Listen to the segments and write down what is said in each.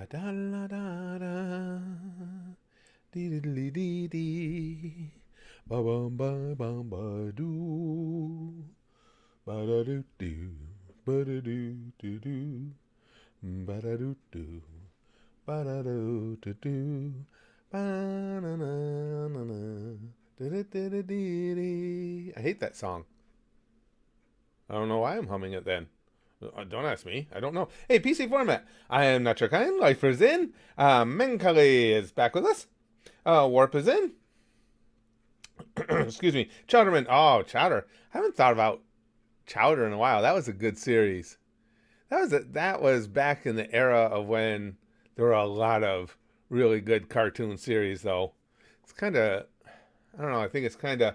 da la da da. Dee dee dee dee dee. Ba bum ba bum ba doo. Ba da doo doo. Ba da doo doo doo. Ba da doo doo. Ba da doo doo doo. Ba na na na na. I hate that song. I don't know why I'm humming it then. Don't ask me. I don't know. Hey, PC Format. I am not your kind. Life is in. Menkali is back with us. Warp is in. Excuse me. Chowderman. Oh, Chowder. I haven't thought about Chowder in a while. That was a good series. That was back in the era of when there were a lot of really good cartoon series, though. It's kind of, I don't know. I think it's kind of,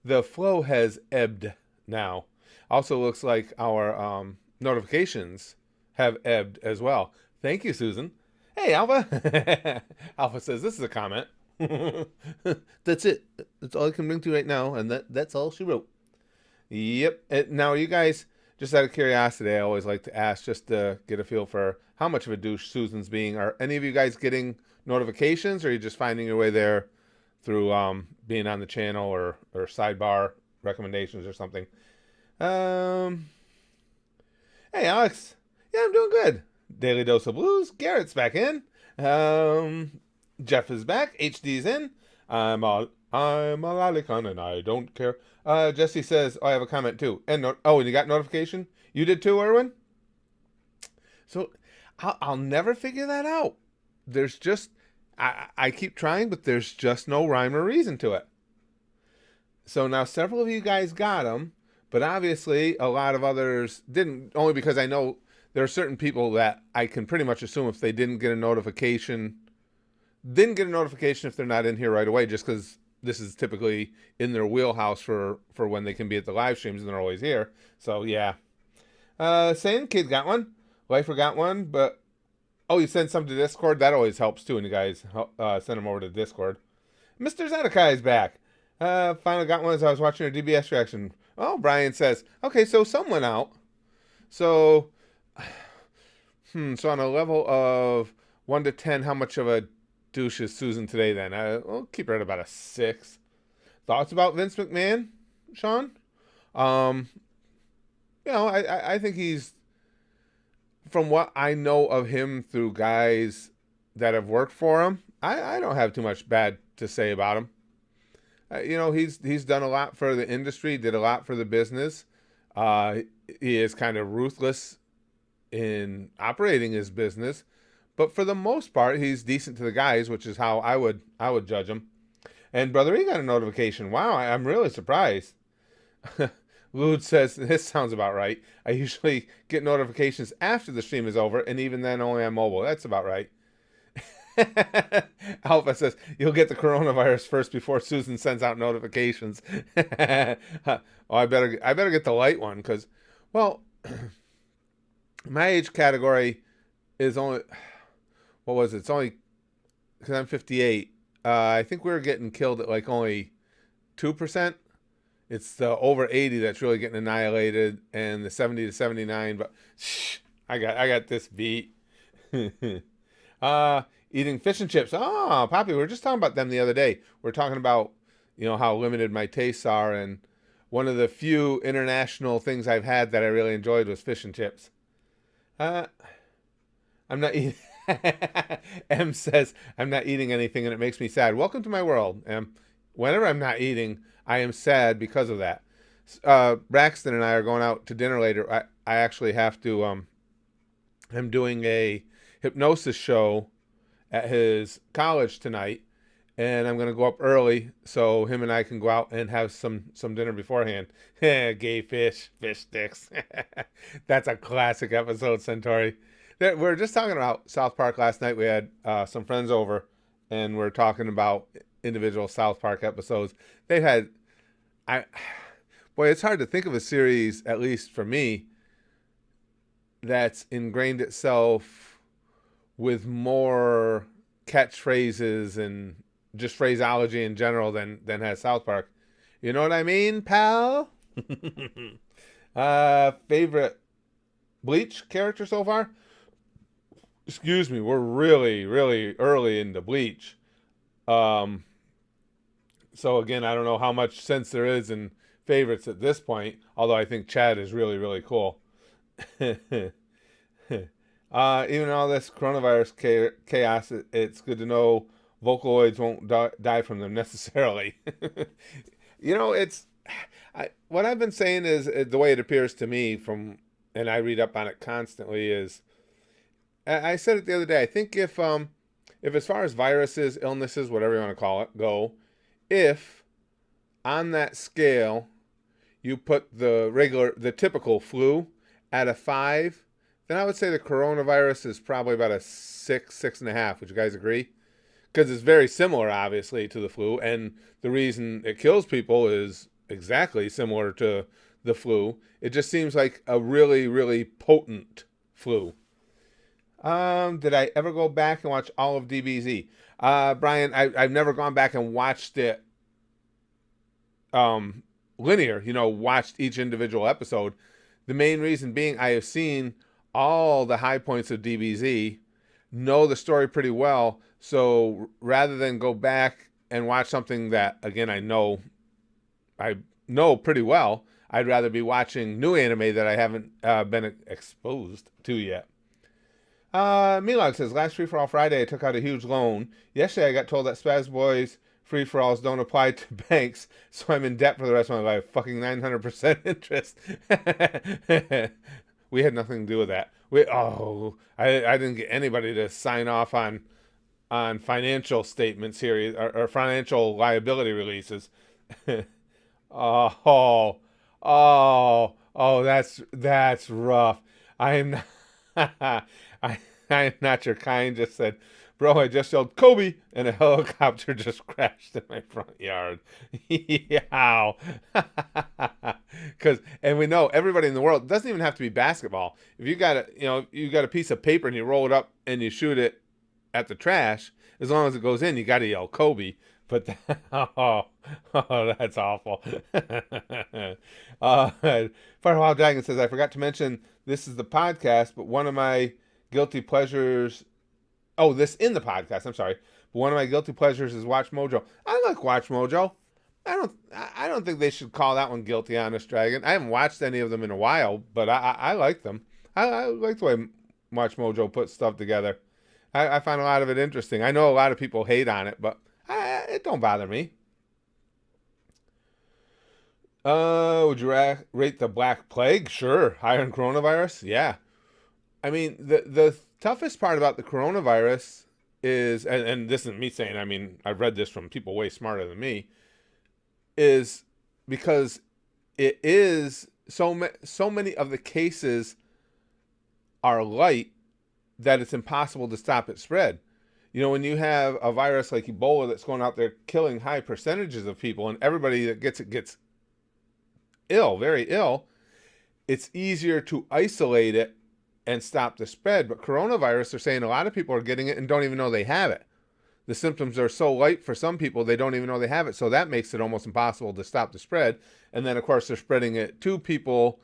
the flow has ebbed now. Also looks like our notifications have ebbed as well. Thank you, Susan. Hey, Alpha. Alpha says this is a comment. That's it. That's all I can bring to you right now, and that's all she wrote. Yep. Now, you guys, just out of curiosity, I always like to ask just to get a feel for how much of a douche Susan's being. Are any of you guys getting notifications, or are you just finding your way there through being on the channel or sidebar recommendations or something? Um, Hey, Alex. Yeah, I'm doing good. Daily Dose of Blues. Garrett's back in. Jeff is back. HD's in. I'm a lolicon and I don't care. Jesse says, oh, I have a comment too. And and you got notification? You did too, Erwin? So I'll never figure that out. There's just, I keep trying, but there's just no rhyme or reason to it. So now several of you guys got them, but obviously a lot of others didn't, only because I know there are certain people that I can pretty much assume if they didn't get a notification if they're not in here right away, just because this is typically in their wheelhouse for when they can be at the live streams and they're always here. So yeah. Sane Kid got one. Lifer got one, but you send some to Discord. That always helps too, and you guys send them over to Discord. Mr. Zedekiah is back. Finally got one as I was watching a DBS reaction. Oh, Brian says, okay, so some went out. So, so on a level of 1 to 10, how much of a douche is Susan today then? I'll keep her at about a 6. Thoughts about Vince McMahon, Sean? I think he's, from what I know of him through guys that have worked for him, I don't have too much bad to say about him. He's done a lot for the industry, did a lot for the business. He is kind of ruthless in operating his business, but for the most part, he's decent to the guys, which is how I would judge him. And Brother E got a notification. Wow, I'm really surprised. Lude says, this sounds about right. I usually get notifications after the stream is over, and even then only on mobile. That's about right. Alpha says, you'll get the coronavirus first before Susan sends out notifications. I better get the light one, because, well, my age category is only, what was it? It's only, because I'm 58. I think we were getting killed at like only 2%. It's the over 80 that's really getting annihilated, and the 70 to 79. But I got this beat. Eating fish and chips. Oh, Poppy, we were just talking about them the other day. We're talking about, how limited my tastes are, and one of the few international things I've had that I really enjoyed was fish and chips. I'm not eating. M says, I'm not eating anything and it makes me sad. Welcome to my world, M. Whenever I'm not eating, I am sad because of that. Braxton and I are going out to dinner later. I actually have to, I'm doing a hypnosis show at his college tonight, and I'm going to go up early so him and I can go out and have some dinner beforehand. Gay fish sticks. That's a classic episode, Centauri. We were just talking about South Park last night. We had some friends over, and we're talking about individual South Park episodes. They've had, it's hard to think of a series, at least for me, that's ingrained itself with more catchphrases and just phraseology in general than has South Park. You know what I mean, pal? Favorite Bleach character so far? excuse me, we're really, really early into Bleach. Um, so again, I don't know how much sense there is in favorites at this point. Although I think Chad is really, really cool. Even all this coronavirus chaos, it's good to know Vocaloids won't die from them necessarily. It's what I've been saying is the way it appears to me from, and I read up on it constantly. Is I said it the other day. I think if as far as viruses, illnesses, whatever you want to call it, go, if on that scale you put the typical flu at a 5, then I would say the coronavirus is probably about a 6, 6.5. Would you guys agree? Because it's very similar, obviously, to the flu, and the reason it kills people is exactly similar to the flu. It just seems like a really, really potent flu. Did I ever go back and watch all of DBZ? Brian, I've never gone back and watched it linear, watched each individual episode. The main reason being I have seen all the high points of DBZ, know the story pretty well. So rather than go back and watch something that, again, I know pretty well, I'd rather be watching new anime that I haven't been exposed to yet. Milog says, last Free For All Friday, I took out a huge loan. Yesterday, I got told that Spaz Boys Free For Alls don't apply to banks, so I'm in debt for the rest of my life. Fucking 900% interest. We had nothing to do with that. I didn't get anybody to sign off on financial statements here or financial liability releases. oh, that's rough. I am not, I am not your kind. Just said, bro, I just yelled Kobe, and a helicopter just crashed in my front yard. Yow. And we know everybody in the world, it doesn't even have to be basketball. If you got a piece of paper and you roll it up and you shoot it at the trash, as long as it goes in, you got to yell Kobe. But that's awful. Firewild Dragon says, I forgot to mention this is the podcast, but one of my guilty pleasures. Oh, this in the podcast. I'm sorry, but one of my guilty pleasures is Watch Mojo. I like Watch Mojo. I don't think they should call that one guilty, Honest Dragon. I haven't watched any of them in a while, but I like them. I like the way Watch Mojo puts stuff together. I find a lot of it interesting. I know a lot of people hate on it, but it don't bother me. Would you rate the Black Plague? Sure. Higher than coronavirus? Yeah. I mean, the toughest part about the coronavirus is, and this isn't me saying, I mean, I've read this from people way smarter than me, is because it is so many of the cases are light that it's impossible to stop its spread. When you have a virus like Ebola that's going out there killing high percentages of people, and everybody that gets it gets ill, very ill, it's easier to isolate it and stop the spread. But coronavirus, they're saying a lot of people are getting it and don't even know they have it. The symptoms are so light for some people, they don't even know they have it. So that makes it almost impossible to stop the spread. And then, of course, they're spreading it to people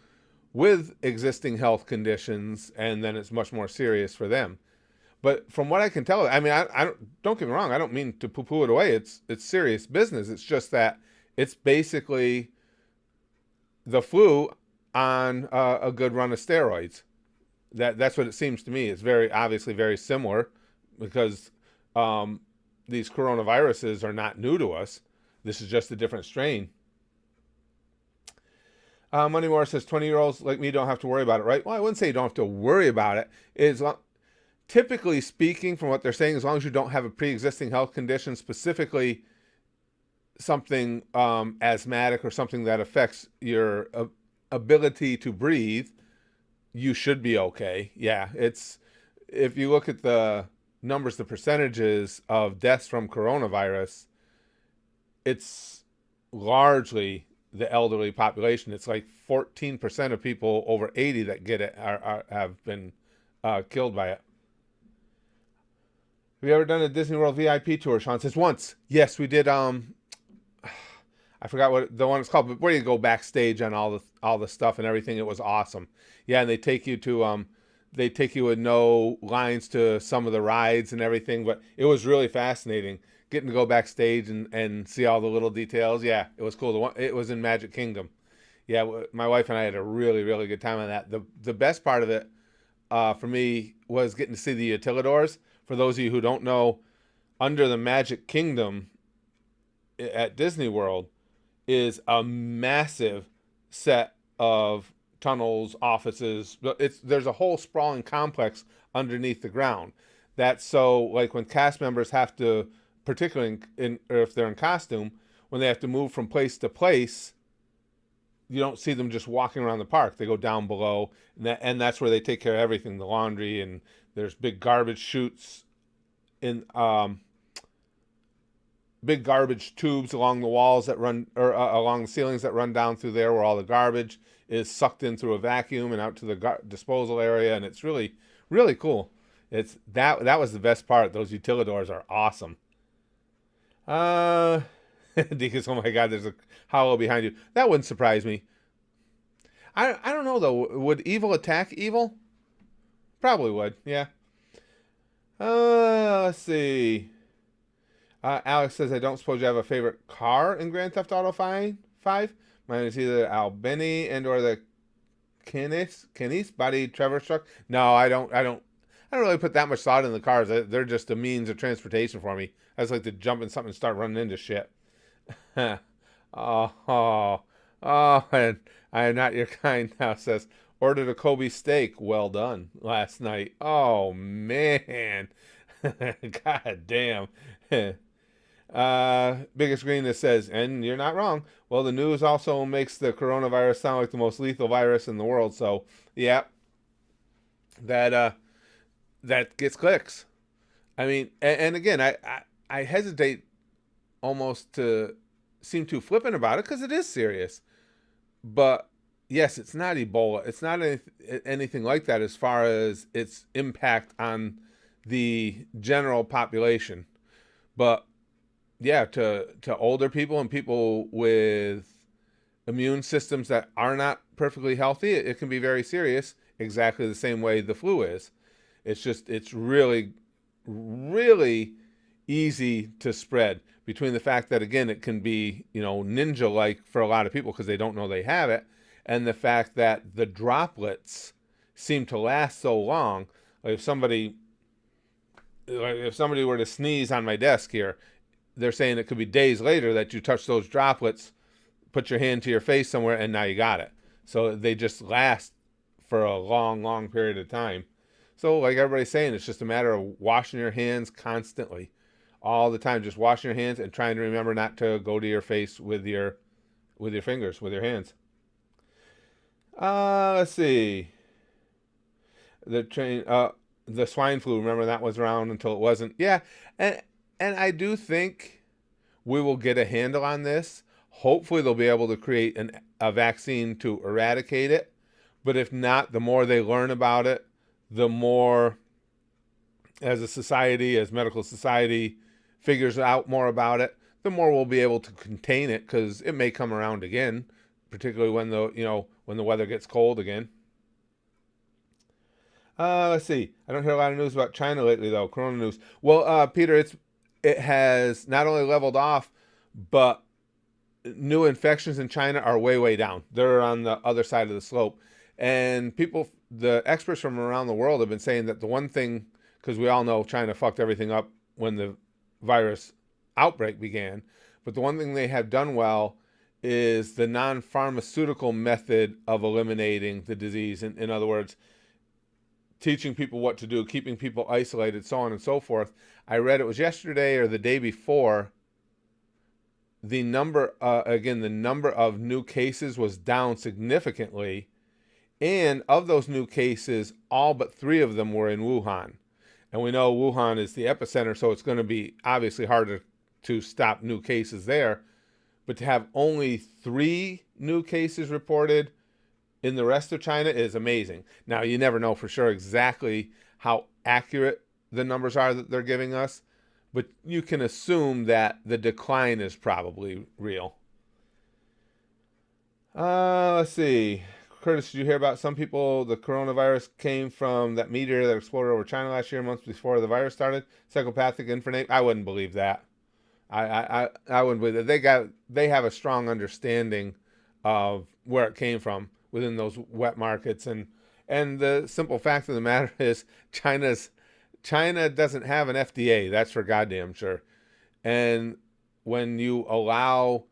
with existing health conditions, and then it's much more serious for them. But from what I can tell, I mean, I don't get me wrong. I don't mean to poo-poo it away. It's serious business. It's just that it's basically the flu on a good run of steroids. That's what it seems to me. It's very obviously very similar because these coronaviruses are not new to us. This is just a different strain. Moneymore says 20-year-olds like me don't have to worry about it, right? Well, I wouldn't say you don't have to worry about it. Typically speaking, from what they're saying, as long as you don't have a pre-existing health condition, specifically something asthmatic or something that affects your ability to breathe, you should be okay. Yeah, if you look at the numbers, the percentages of deaths from coronavirus, it's largely the elderly population. It's like 14% of people over 80 that get it have been killed by it. Have you ever done a Disney World VIP tour? Sean says once. Yes, we did. I forgot what the one it's called, but where you go backstage on all the stuff and everything. It was awesome. Yeah, and they take you to they take you with no lines to some of the rides and everything. But it was really fascinating getting to go backstage and see all the little details. Yeah, it was cool. It was in Magic Kingdom. Yeah, my wife and I had a really, really good time on that. The best part of it for me was getting to see the Utilidors. For those of you who don't know, under the Magic Kingdom at Disney World is a massive set of tunnels, offices. There's a whole sprawling complex underneath the ground. That's so like when cast members have to, particularly or if they're in costume, when they have to move from place to place, you don't see them just walking around the park. They go down below, and that's where they take care of everything, the laundry, and there's big garbage chutes in big garbage tubes along the walls that run, or along the ceilings that run down through there, where all the garbage is sucked in through a vacuum and out to the disposal area, and it's really, really cool. It's that was the best part. Those utilidors are awesome. Because oh my God, there's a hollow behind you. That wouldn't surprise me. I don't know though. Would evil attack evil? Probably would. Yeah. Let's see. Alex says, I don't suppose you have a favorite car in Grand Theft Auto 5? Mine is either Albini and or the Canis body Trevor truck. No, I don't really put that much thought in the cars. They're just a means of transportation for me. I just like to jump in something and start running into shit. oh, and I am not your kind now, says, ordered a Kobe steak. Well done last night. Oh, man. God damn. Biggest Green that says, and you're not wrong. Well, the news also makes the coronavirus sound like the most lethal virus in the world. So, yeah, that gets clicks. I mean, and again, I hesitate almost to seem too flippant about it because it is serious. But yes, it's not Ebola. It's not anything like that as far as its impact on the general population. But yeah, to older people and people with immune systems that are not perfectly healthy, it can be very serious, exactly the same way the flu is. It's really, really easy to spread, between the fact that, again, it can be, ninja-like for a lot of people because they don't know they have it, and the fact that the droplets seem to last so long. Like if somebody were to sneeze on my desk here, they're saying it could be days later that you touch those droplets, put your hand to your face somewhere, and now you got it. So they just last for a long, long period of time. So like everybody's saying, it's just a matter of washing your hands constantly, all the time. Just washing your hands and trying to remember not to go to your face with your fingers, with your hands. Let's see. The swine flu. Remember that was around until it wasn't. Yeah, and I do think we will get a handle on this. Hopefully, they'll be able to create a vaccine to eradicate it. But if not, the more they learn about it, the more, as a society, as medical society, figures out more about it, the more we'll be able to contain it, because it may come around again, particularly when the weather gets cold again. Let's see. I don't hear a lot of news about China lately, though. Corona news. Well, Peter, it has not only leveled off, but new infections in China are way, way down. They're on the other side of the slope. And the experts from around the world have been saying that the one thing, because we all know China fucked everything up when the virus outbreak began, but the one thing they have done well is the non-pharmaceutical method of eliminating the disease. In other words, teaching people what to do, keeping people isolated, so on and so forth. I read, it was yesterday or the day before, the number of new cases was down significantly. And of those new cases, all but 3 of them were in Wuhan. And we know Wuhan is the epicenter, so it's going to be obviously harder to stop new cases there. But to have only 3 new cases reported in the rest of China is amazing. Now, you never know for sure exactly how accurate the numbers are that they're giving us, but you can assume that the decline is probably real. Let's see. Curtis, did you hear about some people, the coronavirus came from that meteor that exploded over China last year, months before the virus started? Psychopathic infinite? I wouldn't believe that. I wouldn't believe that. They have a strong understanding of where it came from within those wet markets, and the simple fact of the matter is China doesn't have an FDA. That's for goddamn sure. And when you allow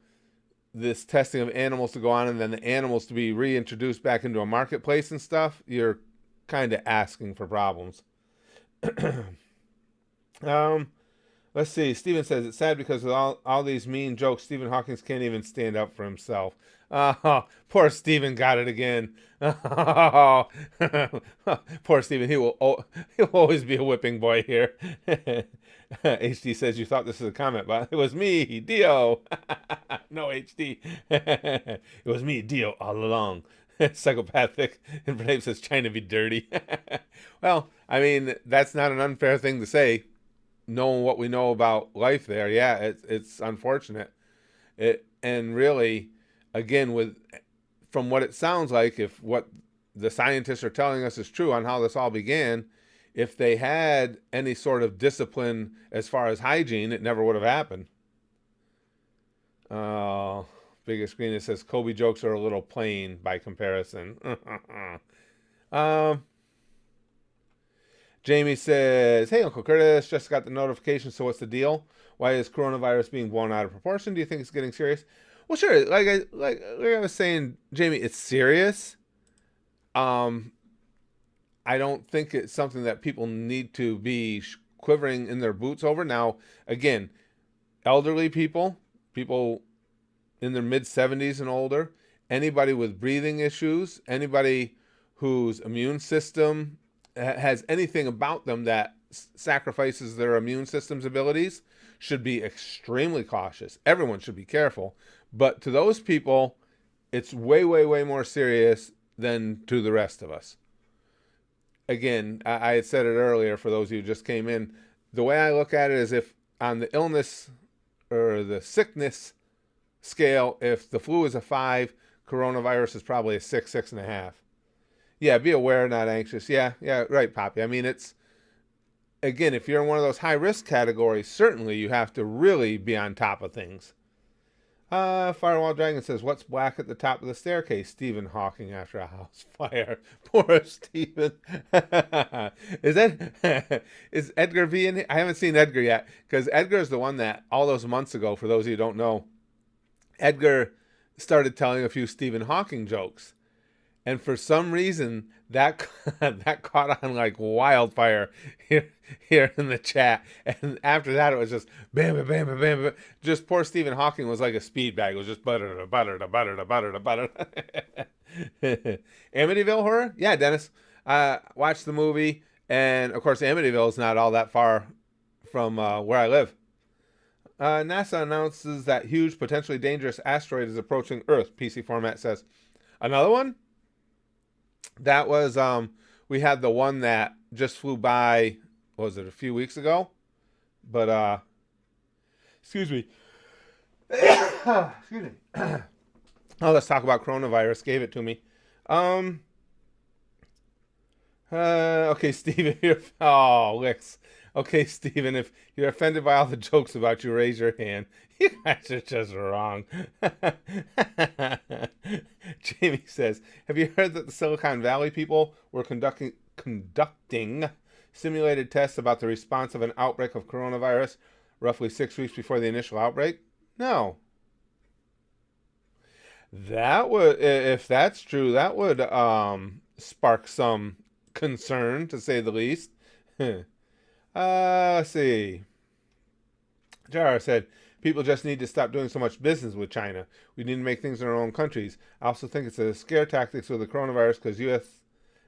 this testing of animals to go on and then the animals to be reintroduced back into a marketplace and stuff, you're kind of asking for problems. um, let's see. Stephen says, it's sad because with all these mean jokes, Stephen Hawking can't even stand up for himself. Oh, poor Stephen got it again. Oh, poor Stephen. He'll always be a whipping boy here. HD says, you thought this was a comment, but it was me, Dio. No, HD. It was me, Dio, all along. Psychopathic. And Brave says, China be dirty. Well, I mean, that's not an unfair thing to say, knowing what we know about life there. Yeah, it's unfortunate. And really, again, from what it sounds like, if what the scientists are telling us is true on how this all began, if they had any sort of discipline as far as hygiene, it never would have happened. Biggest screen, it says Kobe jokes are a little plain by comparison. Jamie says, hey, Uncle Curtis, just got the notification, so what's the deal? Why is coronavirus being blown out of proportion? Do you think it's getting serious? Well, sure. Like I was saying, Jamie, it's serious. I don't think it's something that people need to be quivering in their boots over. Now, again, elderly people in their mid-70s and older, anybody with breathing issues, anybody whose immune system has anything about them that sacrifices their immune system's abilities should be extremely cautious. Everyone should be careful. But to those people, it's way, way, way more serious than to the rest of us. Again, I had said it earlier for those of you who just came in. The way I look at it is if on the illness or the sickness scale, if the flu is a 5, coronavirus is probably a 6, 6.5. Yeah, be aware, not anxious. Yeah, right, Poppy. I mean, it's, again, if you're in one of those high-risk categories, certainly you have to really be on top of things. Firewall Dragon says, what's black at the top of the staircase? Stephen Hawking after a house fire. Poor Stephen. Is Edgar V in here? I haven't seen Edgar yet, because Edgar is the one that all those months ago, for those of you who don't know, Edgar started telling a few Stephen Hawking jokes. And for some reason, that caught on like wildfire here in the chat. And after that, it was just bam, bam, bam, bam, bam. Just poor Stephen Hawking was like a speed bag. It was just butter. Amityville Horror? Yeah, Dennis. Watched the movie. And, of course, Amityville is not all that far from where I live. NASA announces that huge, potentially dangerous asteroid is approaching Earth, PC Format says. Another one? That was, we had the one that just flew by, what was it, a few weeks ago? But, excuse me. Excuse me. Oh, let's talk about coronavirus. Gave it to me. Okay, Steven. Licks. Okay, Steven, if you're offended by all the jokes about you, raise your hand. You guys are just wrong. Jamie says, have you heard that the Silicon Valley people were conducting simulated tests about the response of an outbreak of coronavirus roughly 6 weeks before the initial outbreak? No. That would, if that's true, that would spark some concern, to say the least. Let's see. Jar said, people just need to stop doing so much business with China. We need to make things in our own countries. I also think it's a scare tactics with the coronavirus because U.S.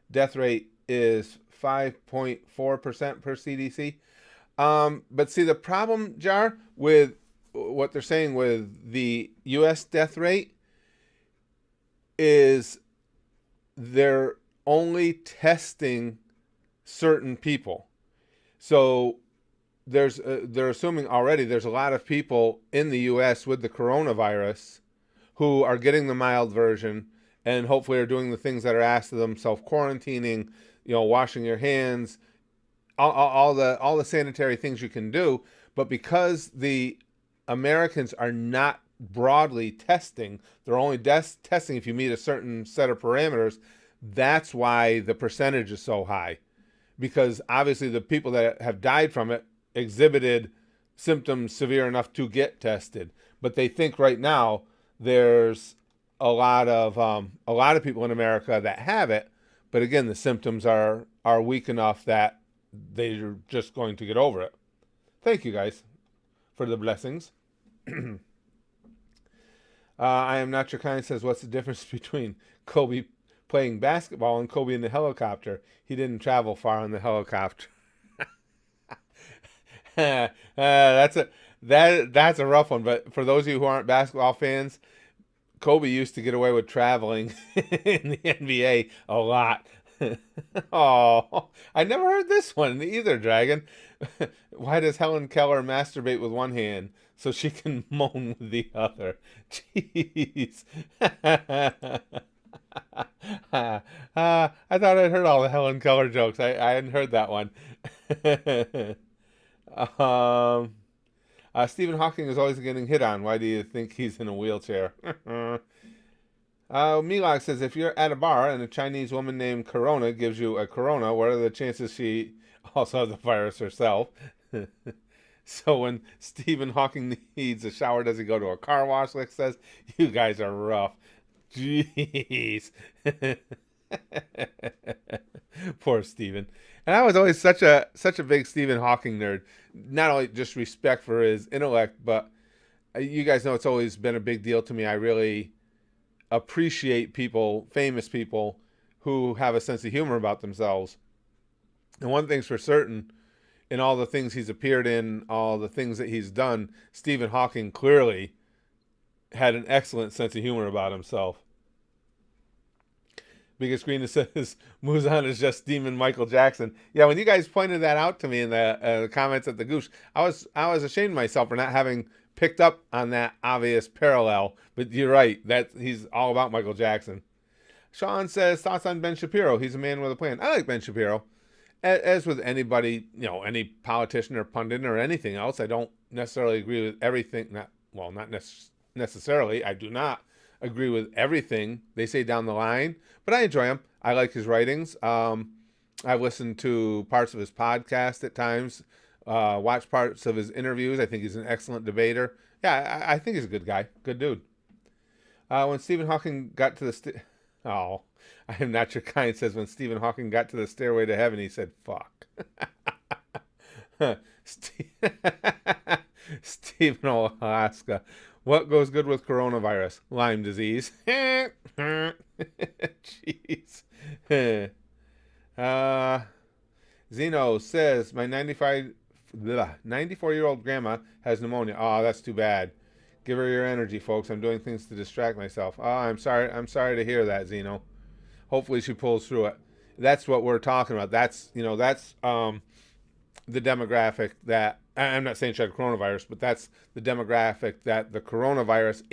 death rate is 5.4% per CDC. But see, the problem, Jar, with what they're saying with the U.S. death rate is they're only testing certain people. So they're assuming already there's a lot of people in the U.S. with the coronavirus who are getting the mild version and hopefully are doing the things that are asked of them, self-quarantining, washing your hands, all the sanitary things you can do. But because the Americans are not broadly testing, they're only testing if you meet a certain set of parameters. That's why the percentage is so high, because obviously the people that have died from it exhibited symptoms severe enough to get tested. But they think right now there's a lot of people in America that have it, but again, the symptoms are weak enough that they're just going to get over it. Thank you guys for the blessings. I am not your kind says, what's the difference between Kobe playing basketball and Kobe in the helicopter? He didn't travel far on the helicopter. That's a rough one. But for those of you who aren't basketball fans, Kobe used to get away with traveling in the NBA a lot. Oh, I never heard this one either, Dragon. Why does Helen Keller masturbate with one hand so she can moan with the other? Jeez. I thought I'd heard all the Helen Keller jokes. I hadn't heard that one. Stephen Hawking is always getting hit on. Why do you think he's in a wheelchair? Milog says, if you're at a bar and a Chinese woman named Corona gives you a Corona, what are the chances she also has the virus herself? So when Stephen Hawking needs a shower, does he go to a car wash? Like says, you guys are rough. Jeez. Poor Stephen. And I was always such a big Stephen Hawking nerd. Not only just respect for his intellect, but you guys know it's always been a big deal to me. I really appreciate people, famous people, who have a sense of humor about themselves. And one thing's for certain, in all the things he's appeared in, all the things that he's done, Stephen Hawking clearly had an excellent sense of humor about himself. Biggest Green says, Muzan is just Demon Michael Jackson. Yeah, when you guys pointed that out to me in the comments at the Goosh, I was ashamed of myself for not having picked up on that obvious parallel. But you're right, that he's all about Michael Jackson. Sean says, thoughts on Ben Shapiro? He's a man with a plan. I like Ben Shapiro. As with anybody, any politician or pundit or anything else, I don't necessarily agree with everything. Not necessarily. I do not agree with everything they say down the line, but I enjoy him. I like his writings. I've listened to parts of his podcast at times, watched parts of his interviews. I think he's an excellent debater. Yeah, I think he's a good guy. Good dude. When Stephen Hawking got to the... I am not your kind says, when Stephen Hawking got to the stairway to heaven, he said, fuck. Stephen Alaska. What goes good with coronavirus? Lyme disease. Jeez. Zeno says, my 94-year-old grandma has pneumonia. Oh, that's too bad. Give her your energy, folks. I'm doing things to distract myself. Oh, I'm sorry to hear that, Zeno. Hopefully she pulls through it. That's what we're talking about. That's the demographic that, I'm not saying she had coronavirus, but that's the demographic that the coronavirus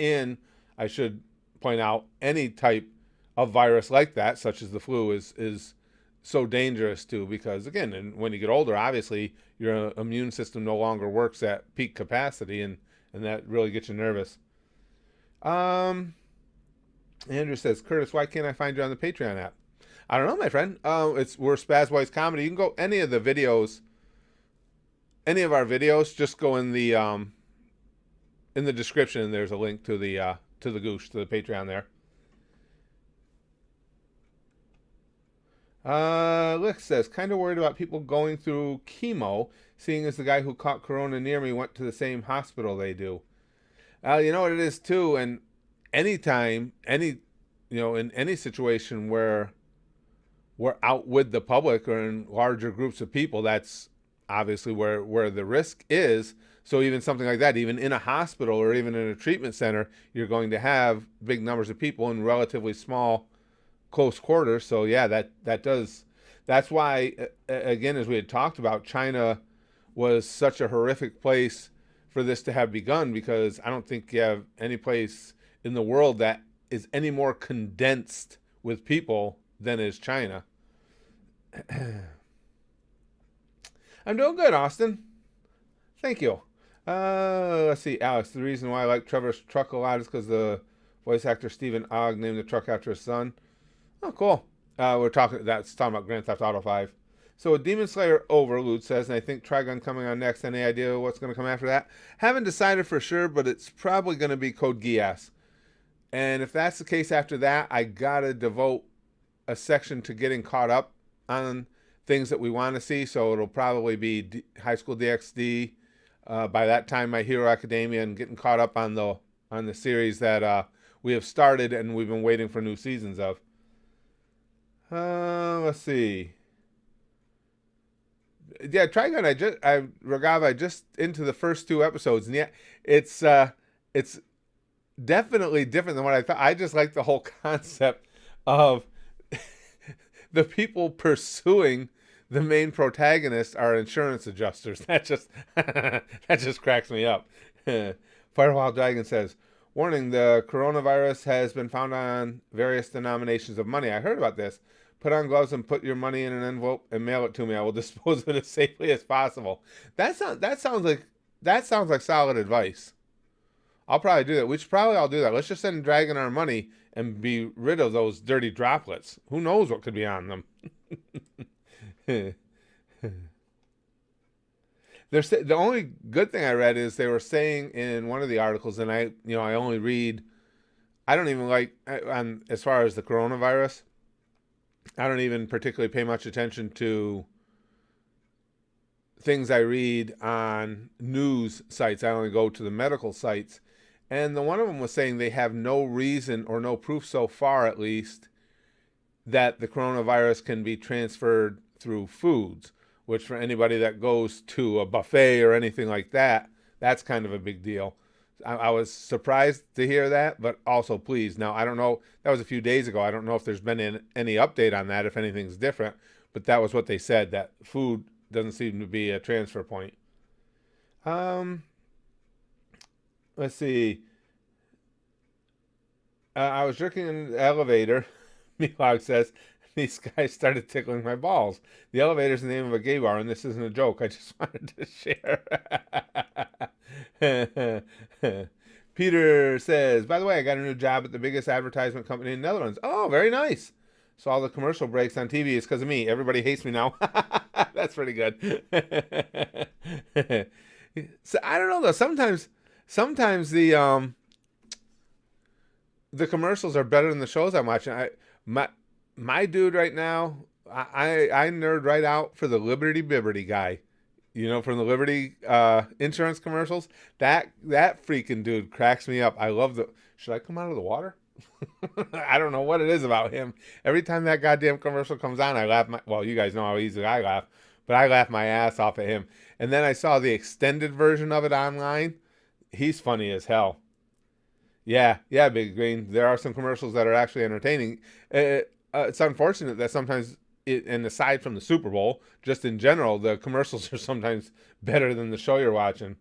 I should point out, any type of virus like that, such as the flu, is so dangerous to, because again, when you get older, obviously your immune system no longer works at peak capacity, and that really gets you nervous. Andrew says, Curtis, why can't I find you on the Patreon app? I don't know, my friend. We're Spaz Boys Comedy. You can go any of our videos, just go in the description, and there's a link to the Goosh, to the Patreon there. Lick says, kind of worried about people going through chemo, seeing as the guy who caught corona near me went to the same hospital they do. You know what it is too, and anytime, in any situation where we're out with the public or in larger groups of people, that's obviously where the risk is. So even something like that, even in a hospital or even in a treatment center, you're going to have big numbers of people in relatively small, close quarters. So yeah, that's why, again, as we had talked about, China was such a horrific place for this to have begun, because I don't think you have any place in the world that is any more condensed with people than is China. I'm doing good, Austin. Thank you. Let's see, Alex. The reason why I like Trevor's truck a lot is because the voice actor Stephen Ogg named the truck after his son. Oh, cool. Talking about Grand Theft Auto 5. So with Demon Slayer over, Lute says, and I think Trigun coming on next. Any idea what's going to come after that? Haven't decided for sure, but it's probably going to be Code Geass. And if that's the case after that, I got to devote a section to getting caught up on things that we want to see. So it'll probably be High School DxD. By that time, My Hero Academia, and getting caught up on the series that we have started and we've been waiting for new seasons of. Let's see. Yeah, Trigun. I just into the first 2 episodes, and yeah, it's definitely different than what I thought. I just like the whole concept of the people pursuing the main protagonist are insurance adjusters. That just cracks me up. Firewall Dragon says, warning, the coronavirus has been found on various denominations of money. I heard about this. Put on gloves and put your money in an envelope and mail it to me. I will dispose of it as safely as possible. That sounds like solid advice. I'll probably do that. We should probably all do that. Let's just send Dragon our money and be rid of those dirty droplets. Who knows what could be on them? The only good thing I read is they were saying in one of the articles, and I only read. I don't even like as far as the coronavirus. I don't even particularly pay much attention to things I read on news sites. I only go to the medical sites. And one of them was saying they have no reason or no proof so far, at least, that the coronavirus can be transferred through foods, which for anybody that goes to a buffet or anything like that, that's kind of a big deal. I was surprised to hear that, but also pleased. Now, I don't know. That was a few days ago. I don't know if there's been any update on that, if anything's different, but that was what they said, that food doesn't seem to be a transfer point. Let's see. I was drinking in the elevator. Milog says, these guys started tickling my balls. The elevator's the name of a gay bar, and this isn't a joke. I just wanted to share. Peter says, by the way, I got a new job at the biggest advertisement company in the Netherlands. Oh, very nice. So all the commercial breaks on TV is because of me. Everybody hates me now. That's pretty good. So I don't know though. Sometimes the commercials are better than the shows I'm watching. My dude right now, I nerd right out for the Liberty Bibberty guy. From the Liberty insurance commercials. That freaking dude cracks me up. I love should I come out of the water? I don't know what it is about him. Every time that goddamn commercial comes on, I laugh well, you guys know how easily I laugh, but I laugh my ass off at him. And then I saw the extended version of it online. He's funny as hell. Yeah, Big Green. There are some commercials that are actually entertaining. It's unfortunate that sometimes, and aside from the Super Bowl, just in general, the commercials are sometimes better than the show you're watching.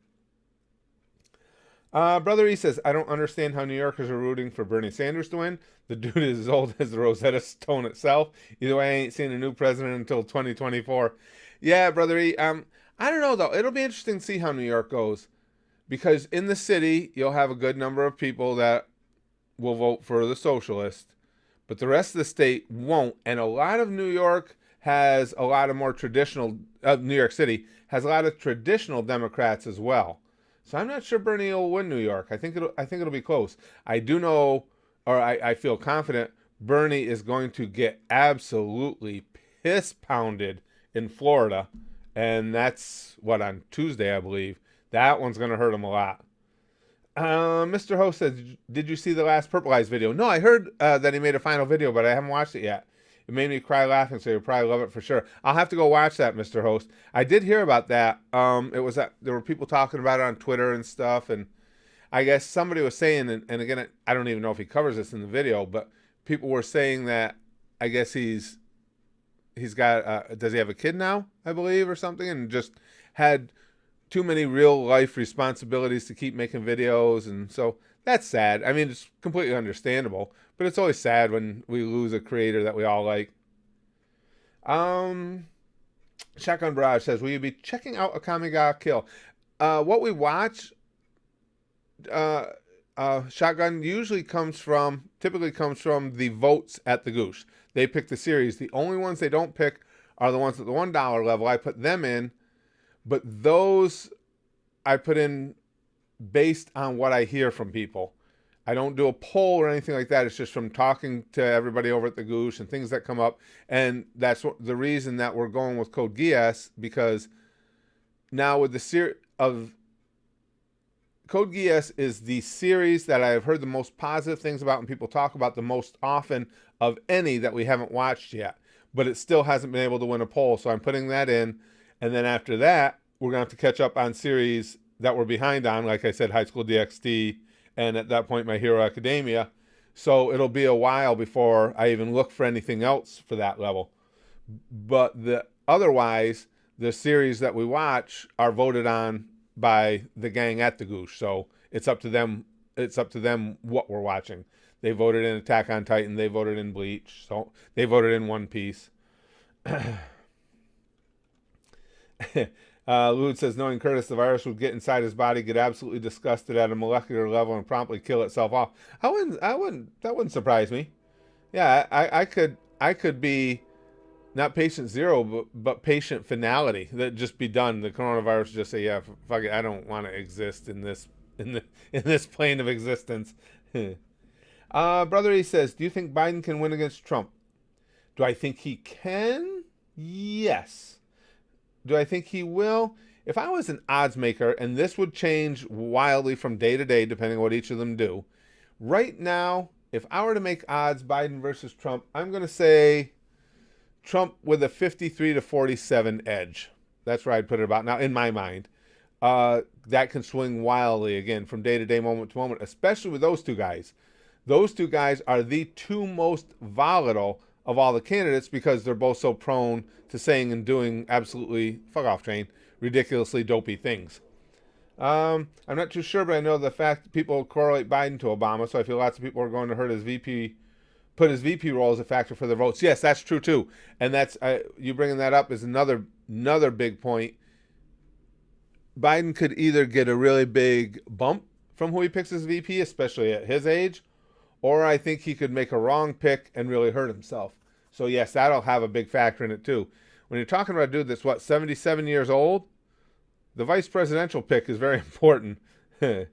Brother E says, I don't understand how New Yorkers are rooting for Bernie Sanders to win. The dude is as old as the Rosetta Stone itself. Either way, I ain't seeing a new president until 2024. Yeah, Brother E. I don't know, though. It'll be interesting to see how New York goes. Because in the city, you'll have a good number of people that will vote for the socialist. But the rest of the state won't. And a lot of New York has a lot of more traditional, New York City has a lot of traditional Democrats as well. So I'm not sure Bernie will win New York. I think it'll be close. I do know, or I feel confident, Bernie is going to get absolutely piss pounded in Florida. And that's on Tuesday, I believe. That one's going to hurt him a lot. Mr. Host says, did you see the last Purple Eyes video? No, I heard that he made a final video, but I haven't watched it yet. It made me cry laughing, so you'll probably love it for sure. I'll have to go watch that, Mr. Host. I did hear about that. It was that there were people talking about it on Twitter and stuff, and I guess somebody was saying, and again, I don't even know if he covers this in the video, but people were saying that I guess he's got, does he have a kid now, I believe, or something, and just had too many real life responsibilities to keep making videos, and so that's sad. I mean, it's completely understandable, but it's always sad when we lose a creator that we all like. Um, Shotgun Barrage says, "Will you be checking out a Kamiga Kill?" What we watch, uh, Shotgun typically comes from the votes at the Goosh. They pick the series. The only ones they don't pick are the ones at the $1 level. I put them in, but those I put in based on what I hear from people. I don't do a poll or anything like that. It's just from talking to everybody over at the Goosh and things that come up. And that's the reason that we're going with Code Geass, because now with the series of Code Geass is the series that I have heard the most positive things about and people talk about the most often of any that we haven't watched yet. But it still hasn't been able to win a poll. So I'm putting that in. And then after that, we're going to have to catch up on series that we're behind on. Like I said, High School DxD, and at that point, My Hero Academia. So it'll be a while before I even look for anything else for that level. But otherwise, the series that we watch are voted on by the gang at the Goosh. So it's up to them. It's up to them what we're watching. They voted in Attack on Titan. They voted in Bleach. So they voted in One Piece. Lewd says, knowing Curtis, the virus would get inside his body, get absolutely disgusted at a molecular level, and promptly kill itself off. That wouldn't surprise me. Yeah, I could be not patient zero, but patient finality. That just be done. The coronavirus just say, yeah, fuck it, I don't want to exist in this plane of existence. Brother E says, do you think Biden can win against Trump? Do I think he can? Yes. Do I think he will? If I was an odds maker, and this would change wildly from day to day depending on what each of them do, right now, if I were to make odds Biden versus Trump, I'm going to say Trump with a 53-47 edge. That's where I'd put it about. Now, in my mind, that can swing wildly, again, from day to day, moment to moment, especially with those two guys. Those two guys are the two most volatile of all the candidates because they're both so prone to saying and doing absolutely fuck off train, ridiculously dopey things. I'm not too sure, but I know the fact that people correlate Biden to Obama, so I feel lots of people are going to put his VP role as a factor for their votes. Yes, that's true too, and that's you bringing that up is another big point. Biden could either get a really big bump from who he picks as VP, especially at his age, or I think he could make a wrong pick and really hurt himself. So yes, that'll have a big factor in it too. When you're talking about a dude that's 77 years old, the vice presidential pick is very important. Dragon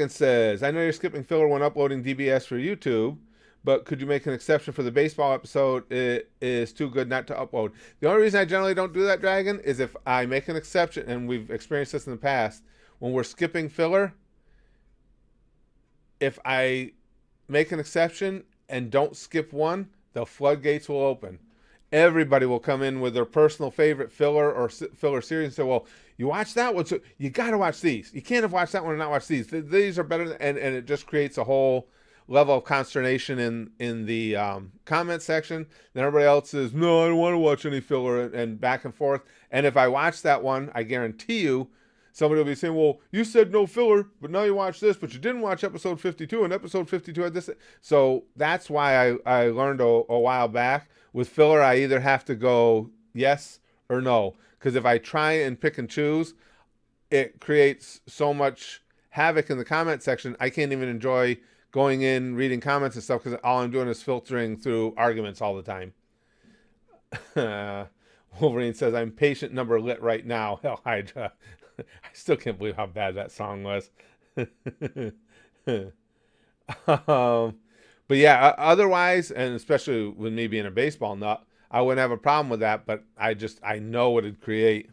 says, I know you're skipping filler when uploading DBS for YouTube, but could you make an exception for the baseball episode? It is too good not to upload. The only reason I generally don't do that, Dragon, is if I make an exception, and we've experienced this in the past, when we're skipping filler, if I make an exception and don't skip one, the floodgates will open. Everybody will come in with their personal favorite filler or filler series and say, well, you watched that one, so you got to watch these. You can't have watched that one and not watch these. These are better, and it just creates a whole level of consternation in the comment section. Then everybody else says, no, I don't want to watch any filler, and back and forth. And if I watch that one, I guarantee you, somebody will be saying, well, you said no filler, but now you watch this, but you didn't watch episode 52, and episode 52 had this. So that's why I learned a while back, with filler, I either have to go yes or no. Because if I try and pick and choose, it creates so much havoc in the comment section, I can't even enjoy going in, reading comments and stuff, because all I'm doing is filtering through arguments all the time. Wolverine says, I'm patient number lit right now. Hell, Hydra. I still can't believe how bad that song was. But yeah, otherwise, and especially with me being a baseball nut, I wouldn't have a problem with that, but I know what it'd create.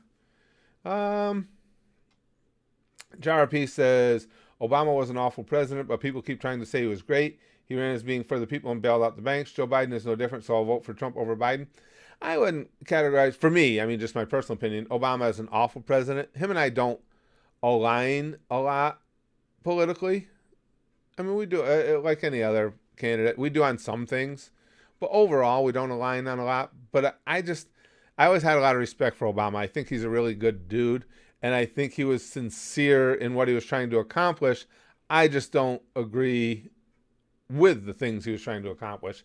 JRP says, Obama was an awful president, but people keep trying to say he was great. He ran as being for the people and bailed out the banks. Joe Biden is no different, so I'll vote for Trump over Biden. I wouldn't categorize, for me, I mean, just my personal opinion, Obama is an awful president. Him and I don't align a lot politically. I mean, we do, like any other candidate, we do on some things, but overall, we don't align on a lot. But I always had a lot of respect for Obama. I think he's a really good dude, and I think he was sincere in what he was trying to accomplish. I just don't agree with the things he was trying to accomplish.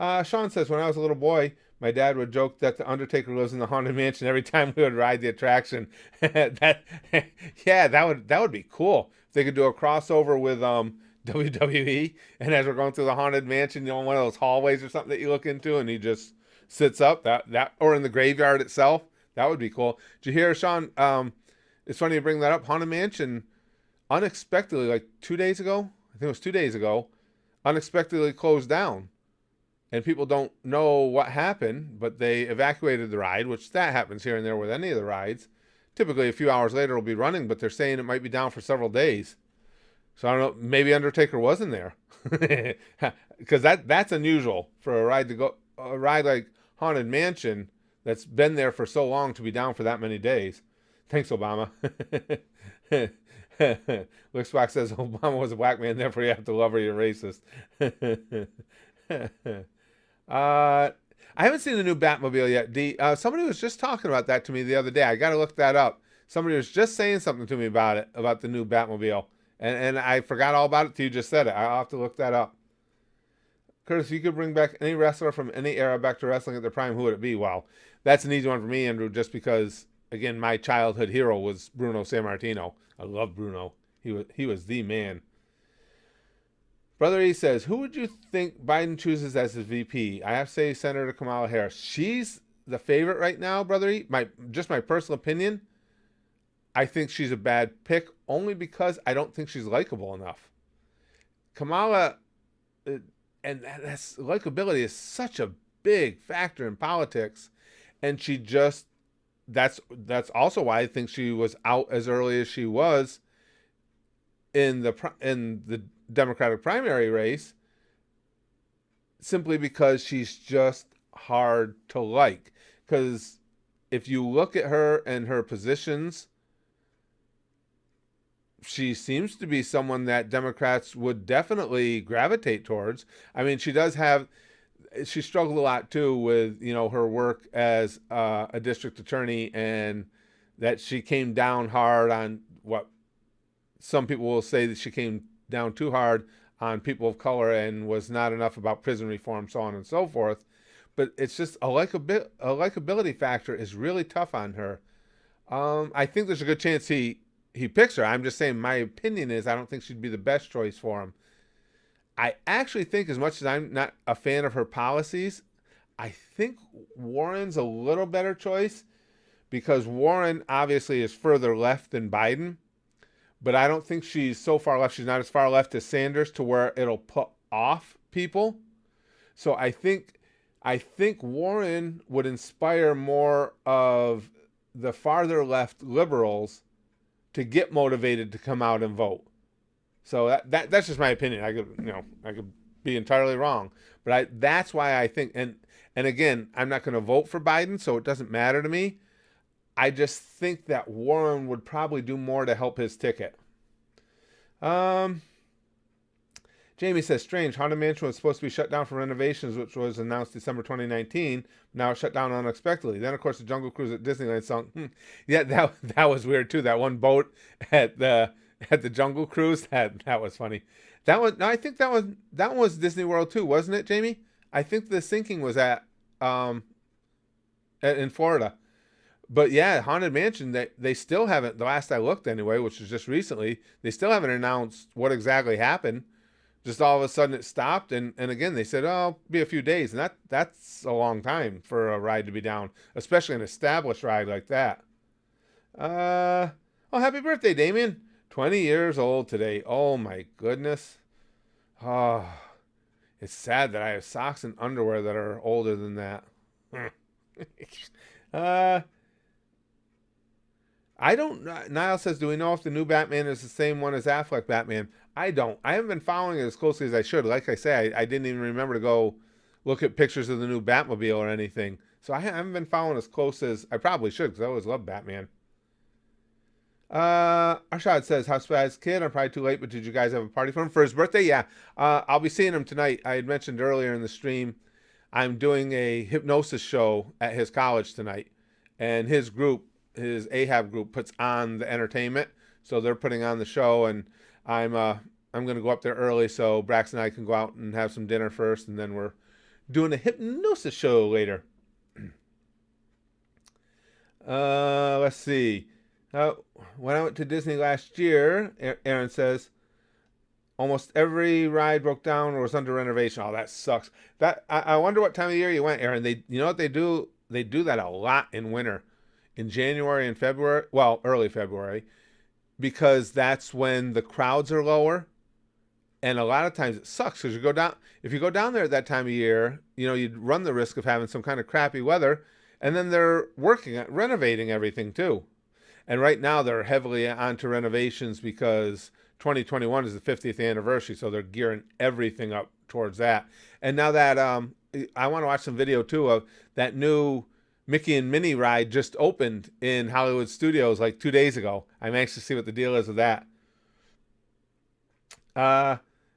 Sean says, when I was a little boy, my dad would joke that the Undertaker lives in the Haunted Mansion every time we would ride the attraction. Yeah, that would be cool. If they could do a crossover with WWE, and as we're going through the Haunted Mansion, one of those hallways or something that you look into, and he just sits up, that or in the graveyard itself, that would be cool. Did you hear, Sean? It's funny you bring that up. Haunted Mansion unexpectedly, like 2 days ago, I think it was 2 days ago, unexpectedly closed down. And people don't know what happened, but they evacuated the ride, which that happens here and there with any of the rides. Typically, a few hours later, it'll be running, but they're saying it might be down for several days. So I don't know. Maybe Undertaker wasn't there, because that's unusual for a ride like Haunted Mansion that's been there for so long to be down for that many days. Thanks, Obama. Lixbox says Obama was a black man, therefore you have to love her. You're racist. I haven't seen the new Batmobile yet. Somebody was just talking about that to me the other day. I got to look that up. Somebody was just saying something to me about it, about the new Batmobile. And I forgot all about it till you just said it. I'll have to look that up. Curtis, if you could bring back any wrestler from any era back to wrestling at their prime, who would it be? Well, that's an easy one for me, Andrew, just because, again, my childhood hero was Bruno Sammartino. I love Bruno. He was the man. Brother E says, who would you think Biden chooses as his VP? I have to say Senator Kamala Harris. She's the favorite right now, Brother E. My personal opinion, I think she's a bad pick only because I don't think she's likable enough. Kamala, and that's likability is such a big factor in politics, and she just that's also why I think she was out as early as she was in the Democratic primary race, simply because she's just hard to like. Because if you look at her and her positions, she seems to be someone that Democrats would definitely gravitate towards. I mean, she struggled a lot too with, her work as a district attorney, and that she came down hard on what some people will say that she came down too hard on people of color and was not enough about prison reform, so on and so forth. But it's just a likability factor is really tough on her. I think there's a good chance he picks her. I'm just saying my opinion is I don't think she'd be the best choice for him. I actually think, as much as I'm not a fan of her policies, I think Warren's a little better choice, because Warren obviously is further left than Biden. But I don't think she's so far left. She's not as far left as Sanders to where it'll put off people. So I think Warren would inspire more of the farther left liberals to get motivated to come out and vote. So that's just my opinion. I could be entirely wrong, but that's why I think, and again, I'm not going to vote for Biden, so it doesn't matter to me. I just think that Warren would probably do more to help his ticket. Jamie says, strange, Haunted Mansion was supposed to be shut down for renovations, which was announced December 2019. Now it's shut down unexpectedly. Then, of course, the Jungle Cruise at Disneyland sunk. Yeah, that was weird, too. That one boat at the Jungle Cruise, that was funny. I think that one was Disney World, too, wasn't it, Jamie? I think the sinking was in Florida. But yeah, Haunted Mansion, they still haven't, the last I looked anyway, which was just recently, they still haven't announced what exactly happened. Just all of a sudden it stopped, and again, they said, oh, it'll be a few days, and that's a long time for a ride to be down, especially an established ride like that. Happy birthday, Damien. 20 years old today. Oh my goodness. Oh, it's sad that I have socks and underwear that are older than that. I don't. Niall says, do we know if the new Batman is the same one as Affleck Batman? I don't. I haven't been following it as closely as I should. Like I say, I didn't even remember to go look at pictures of the new Batmobile or anything. So I haven't been following as close as I probably should, because I always loved Batman. Arshad says, how's Spaz's kid? I'm probably too late, but did you guys have a party for him for his birthday? Yeah. I'll be seeing him tonight. I had mentioned earlier in the stream, I'm doing a hypnosis show at his college tonight. And his group Ahab group puts on the entertainment, so they're putting on the show, and I'm gonna go up there early so Brax and I can go out and have some dinner first, and then we're doing a hypnosis show later. Let's see. When I went to Disney last year, Aaron says, almost every ride broke down or was under renovation. Oh, that sucks. I wonder what time of year you went, Aaron. You know what they do? They do that a lot in winter, in January and February. Well, early February, because that's when the crowds are lower. And a lot of times it sucks because if you go down there at that time of year, you'd run the risk of having some kind of crappy weather, and then they're working at renovating everything too. And right now they're heavily onto renovations because 2021 is the 50th anniversary, so they're gearing everything up towards that. And now that I want to watch some video too of that new Mickey and Minnie ride just opened in Hollywood Studios like 2 days ago. I'm anxious to see what the deal is with that.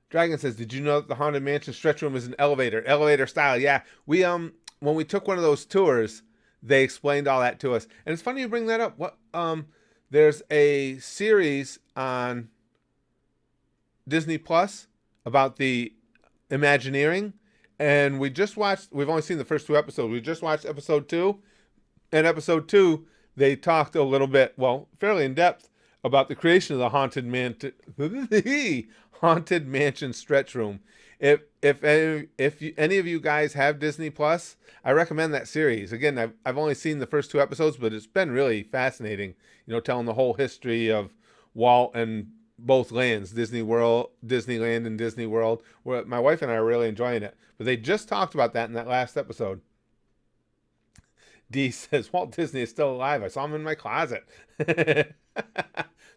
Dragon says, "Did you know that the Haunted Mansion stretch room is an elevator style?" Yeah, we when we took one of those tours, they explained all that to us. And it's funny you bring that up. There's a series on Disney Plus about the Imagineering, and we've only seen the first 2 episodes. We just watched episode 2, and episode 2 they talked a little bit, fairly in depth, about the creation of the Haunted Mansion stretch room. If any of you guys have Disney Plus, I recommend that series. Again, I've only seen the first 2 episodes, but it's been really fascinating. Telling the whole history of Walt and both lands, Disneyland and Disney World. Where my wife and I are really enjoying it. But they just talked about that in that last episode. D says, Walt Disney is still alive. I saw him in my closet.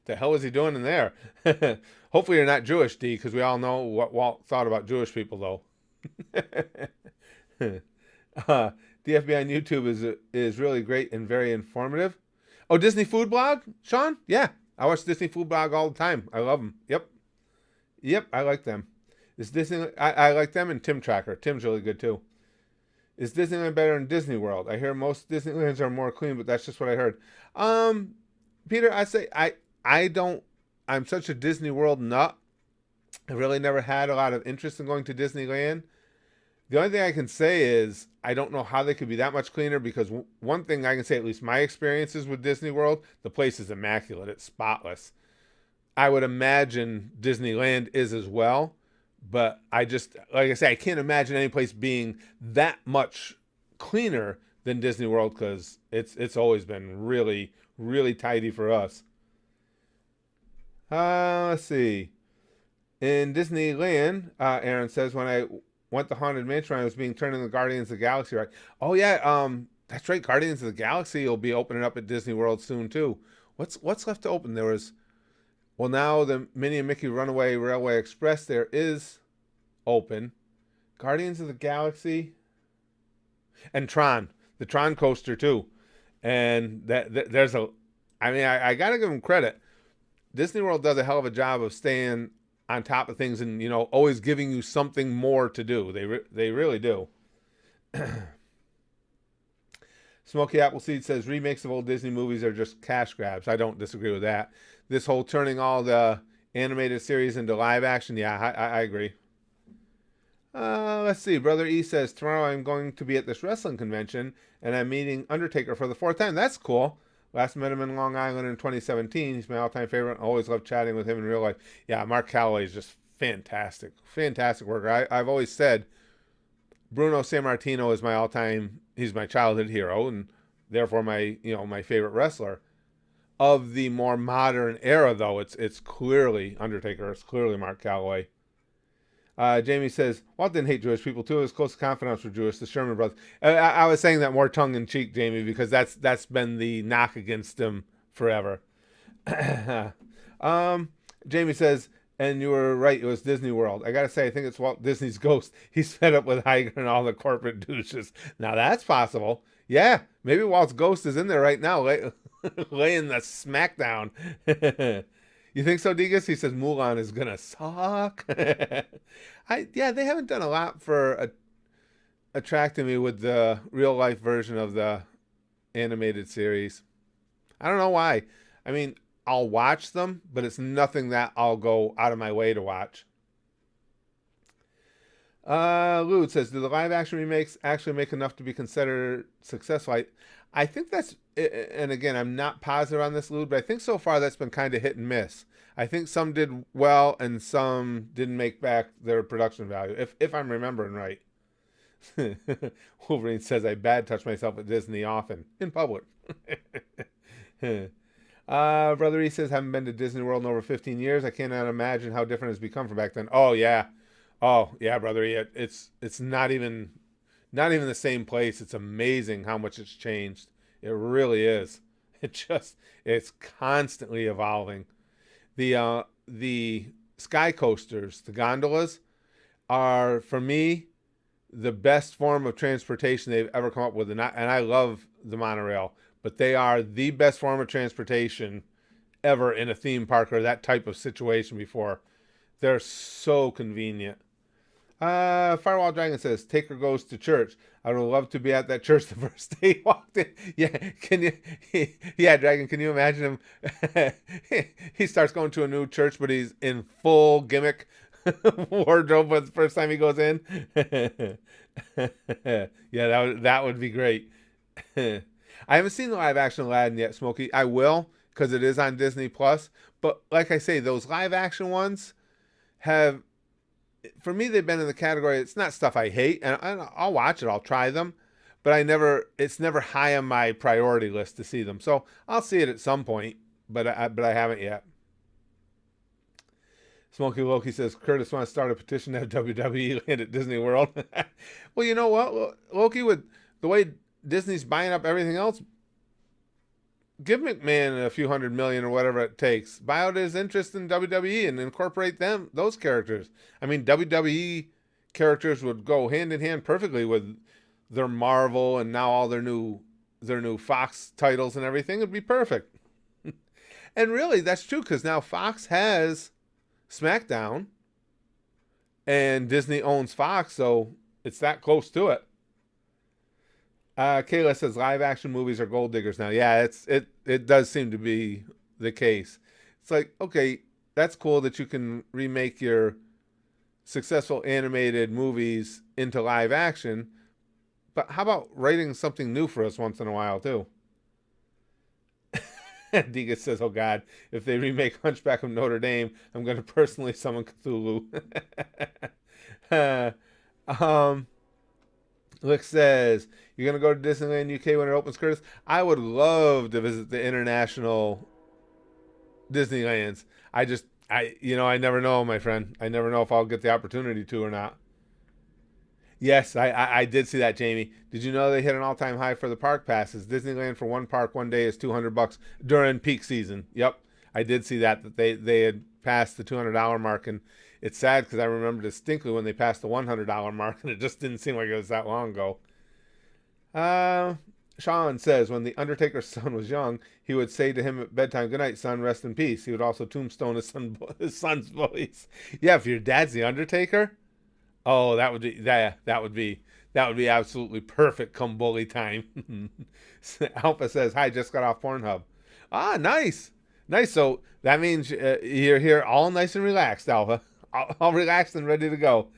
The hell was he doing in there? Hopefully you're not Jewish, D, because we all know what Walt thought about Jewish people, though. DFB on YouTube is really great and very informative. Oh, Disney Food Blog, Sean? Yeah, I watch Disney Food Blog all the time. I love them. Yep, I like them. Is Disney? I like them and Tim Tracker. Tim's really good too. Is Disneyland better than Disney World? I hear most Disneylands are more clean, but that's just what I heard. Peter, I say I don't. I'm such a Disney World nut. I really never had a lot of interest in going to Disneyland. The only thing I can say is I don't know how they could be that much cleaner, because one thing I can say, at least my experiences with Disney World, the place is immaculate. It's spotless. I would imagine Disneyland is as well, but like I say, I can't imagine any place being that much cleaner than Disney World, because it's always been really, really tidy for us. Let's see. In Disneyland, Aaron says, when I went to Haunted Mansion, I was being turned into the Guardians of the Galaxy ride. Oh yeah, that's right. Guardians of the Galaxy will be opening up at Disney World soon too. What's left to open? There was, now the Minnie and Mickey Runaway Railway Express there is open. Guardians of the Galaxy and the Tron coaster too. And there's I gotta give them credit. Disney World does a hell of a job of staying on top of things and, always giving you something more to do. They really do. Smoky Appleseed says remakes of old Disney movies are just cash grabs. I don't disagree with that. This whole turning all the animated series into live action, yeah, I agree. Let's see. Brother E says, tomorrow I'm going to be at this wrestling convention and I'm meeting Undertaker for the 4th time. That's cool. Last met him in Long Island in 2017. He's my all-time favorite. I always love chatting with him in real life. Yeah, Mark Calloway is just fantastic. Fantastic worker. I've always said Bruno Sammartino is my all-time, he's my childhood hero and therefore my favorite wrestler. Of the more modern era, though, it's clearly Undertaker. It's clearly Mark Calloway. Jamie says, Walt didn't hate Jewish people too. His close confidants were Jewish, the Sherman brothers. I was saying that more tongue-in-cheek, Jamie, because that's been the knock against him forever. Jamie says, and you were right, it was Disney World. I gotta say, I think it's Walt Disney's ghost. He's fed up with Iger and all the corporate douches. Now that's possible. Yeah, maybe Walt's ghost is in there right now, laying the smackdown. You think so, Degas? He says Mulan is gonna suck. They haven't done a lot for attracting me with the real life version of the animated series. I don't know why. I mean, I'll watch them, but it's nothing that I'll go out of my way to watch. Lou says, do the live action remakes actually make enough to be considered successful? I think that's, and again, I'm not positive on this, Lou, but I think so far that's been kind of hit and miss. I think some did well and some didn't make back their production value, if I'm remembering right. Wolverine says, I bad touch myself at Disney often, in public. Brother E says, haven't been to Disney World in over 15 years. I cannot imagine how different it's become from back then. Oh, yeah. Oh, yeah, Brother E. It's not even the same place. It's amazing how much it's changed. It really is. It's constantly evolving. The sky coasters, the gondolas, are, for me, the best form of transportation they've ever come up with. And I love the monorail, but they are the best form of transportation ever in a theme park or that type of situation before. They're so convenient. Firewall Dragon says, Taker goes to church. I would love to be at that church the first day he walked in. Yeah, can you? Yeah, Dragon, can you imagine him? He starts going to a new church, but he's in full gimmick wardrobe the first time he goes in. Yeah, that would be great. I haven't seen the live action Aladdin yet, Smokey. I will, because it is on Disney Plus. But like I say, those live action ones have, for me, they've been in the category. It's not stuff I hate, and I'll watch it. I'll try them, but it's never high on my priority list to see them. So I'll see it at some point, but I haven't yet. Smokey Loki says, Curtis wants to start a petition to have WWE land at Disney World. Well, you know what, Loki, with the way Disney's buying up everything else, give McMahon a few $100 million or whatever it takes. Buy out his interest in WWE and incorporate those characters. I mean, WWE characters would go hand in hand perfectly with their Marvel and now all their new Fox titles and everything. It'd be perfect. And really, that's true, because now Fox has SmackDown and Disney owns Fox, so it's that close to it. Kayla says live action movies are gold diggers now. Yeah, it does seem to be the case. It's like, okay, that's cool that you can remake your successful animated movies into live action, but how about writing something new for us once in a while too? Diga says, oh God, if they remake Hunchback of Notre Dame, I'm going to personally summon Cthulhu. Lick says, you're going to go to Disneyland UK when it opens, Curtis? I would love to visit the international Disneylands. I never know, my friend. I never know if I'll get the opportunity to or not. Yes, I did see that, Jamie. Did you know they hit an all-time high for the park passes? Disneyland for one park one day is $200 during peak season. Yep, I did see that they had passed the $200 mark, and it's sad because I remember distinctly when they passed the $100 mark, and it just didn't seem like it was that long ago. Sean says, when the Undertaker's son was young, he would say to him at bedtime, good night, son, rest in peace. He would also tombstone his son's voice. Yeah, if your dad's the Undertaker, oh, that would be absolutely perfect come bully time. Alpha says, hi, just got off Pornhub. Ah, nice. So that means you're here all nice and relaxed, Alpha. All relaxed and ready to go.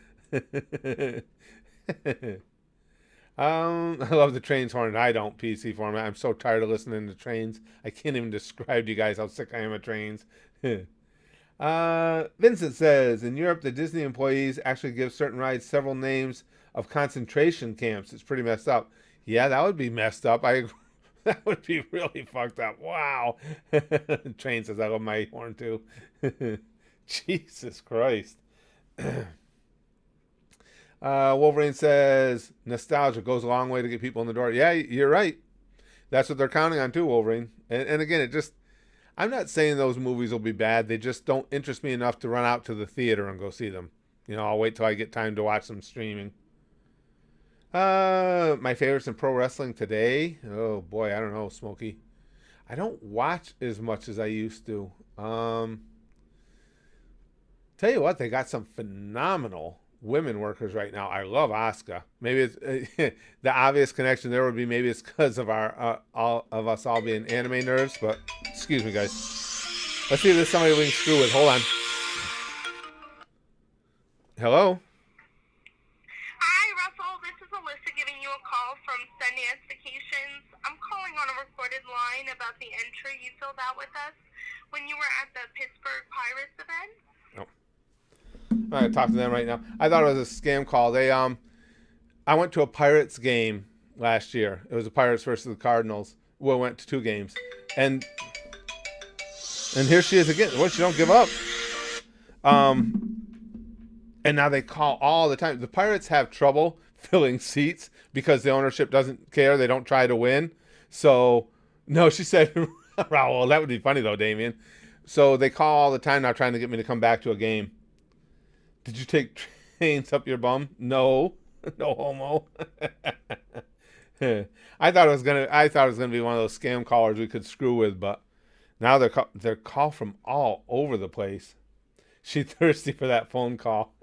I love the Trains horn. I don't, PC format. I'm so tired of listening to Trains. I can't even describe to you guys how sick I am of Trains. Vincent says, in Europe, the Disney employees actually give certain rides several names of concentration camps. It's pretty messed up. Yeah, that would be messed up. That would be really fucked up. Wow. Train says, I love my horn too. Jesus Christ. Wolverine says, nostalgia goes a long way to get people in the door. Yeah, you're right. That's what they're counting on too, Wolverine. And again, I'm not saying those movies will be bad. They just don't interest me enough to run out to the theater and go see them. I'll wait till I get time to watch them streaming. My favorites in pro wrestling today. Oh boy, I don't know, Smokey. I don't watch as much as I used to. Tell you what, they got some phenomenal women workers right now. I love Asuka. Maybe it's the obvious connection there would be maybe it's because of our all of us all being anime nerds. But excuse me, guys. Let's see if there's somebody we can screw with. Hold on. Hello. Hi, Russell. This is Alyssa giving you a call from Sundance Vacations. I'm calling on a recorded line about the entry you filled out with us when you were at the Pittsburgh Pirates event. Oh. I'm gonna talk to them right now. I thought it was a scam call. I went to a Pirates game last year. It was the Pirates versus the Cardinals. We went to 2 games, and here she is again. Well, she don't give up. And now they call all the time. The Pirates have trouble filling seats because the ownership doesn't care. They don't try to win. So, no, she said, Raul, that would be funny though, Damien. So they call all the time now trying to get me to come back to a game. Did you take trains up your bum? No. No homo. I thought it was gonna be one of those scam callers we could screw with, but now they're call from all over the place. She's thirsty for that phone call.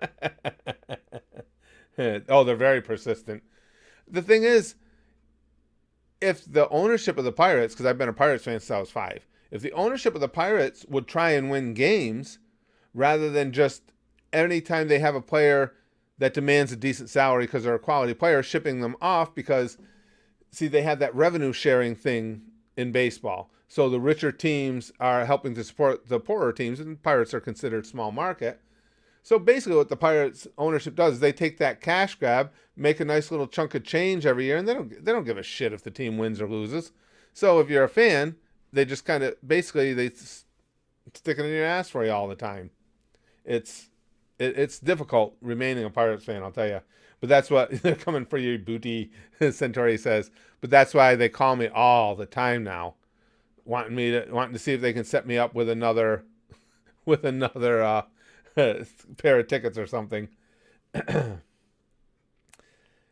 Oh, they're very persistent. The thing is, if the ownership of the Pirates, because I've been a Pirates fan since I was 5, if the ownership of the Pirates would try and win games rather than just anytime they have a player that demands a decent salary because they're a quality player, shipping them off because, see, they have that revenue sharing thing in baseball. So the richer teams are helping to support the poorer teams, and Pirates are considered small market. So basically what the Pirates ownership does is they take that cash grab, make a nice little chunk of change every year, and they don't give a shit if the team wins or loses. So if you're a fan, they just kind of basically they stick it in your ass for you all the time. It's difficult remaining a Pirates fan, I'll tell you. But that's what they're coming for you, Booty Centauri says. But that's why they call me all the time now, wanting to see if they can set me up with another pair of tickets or something.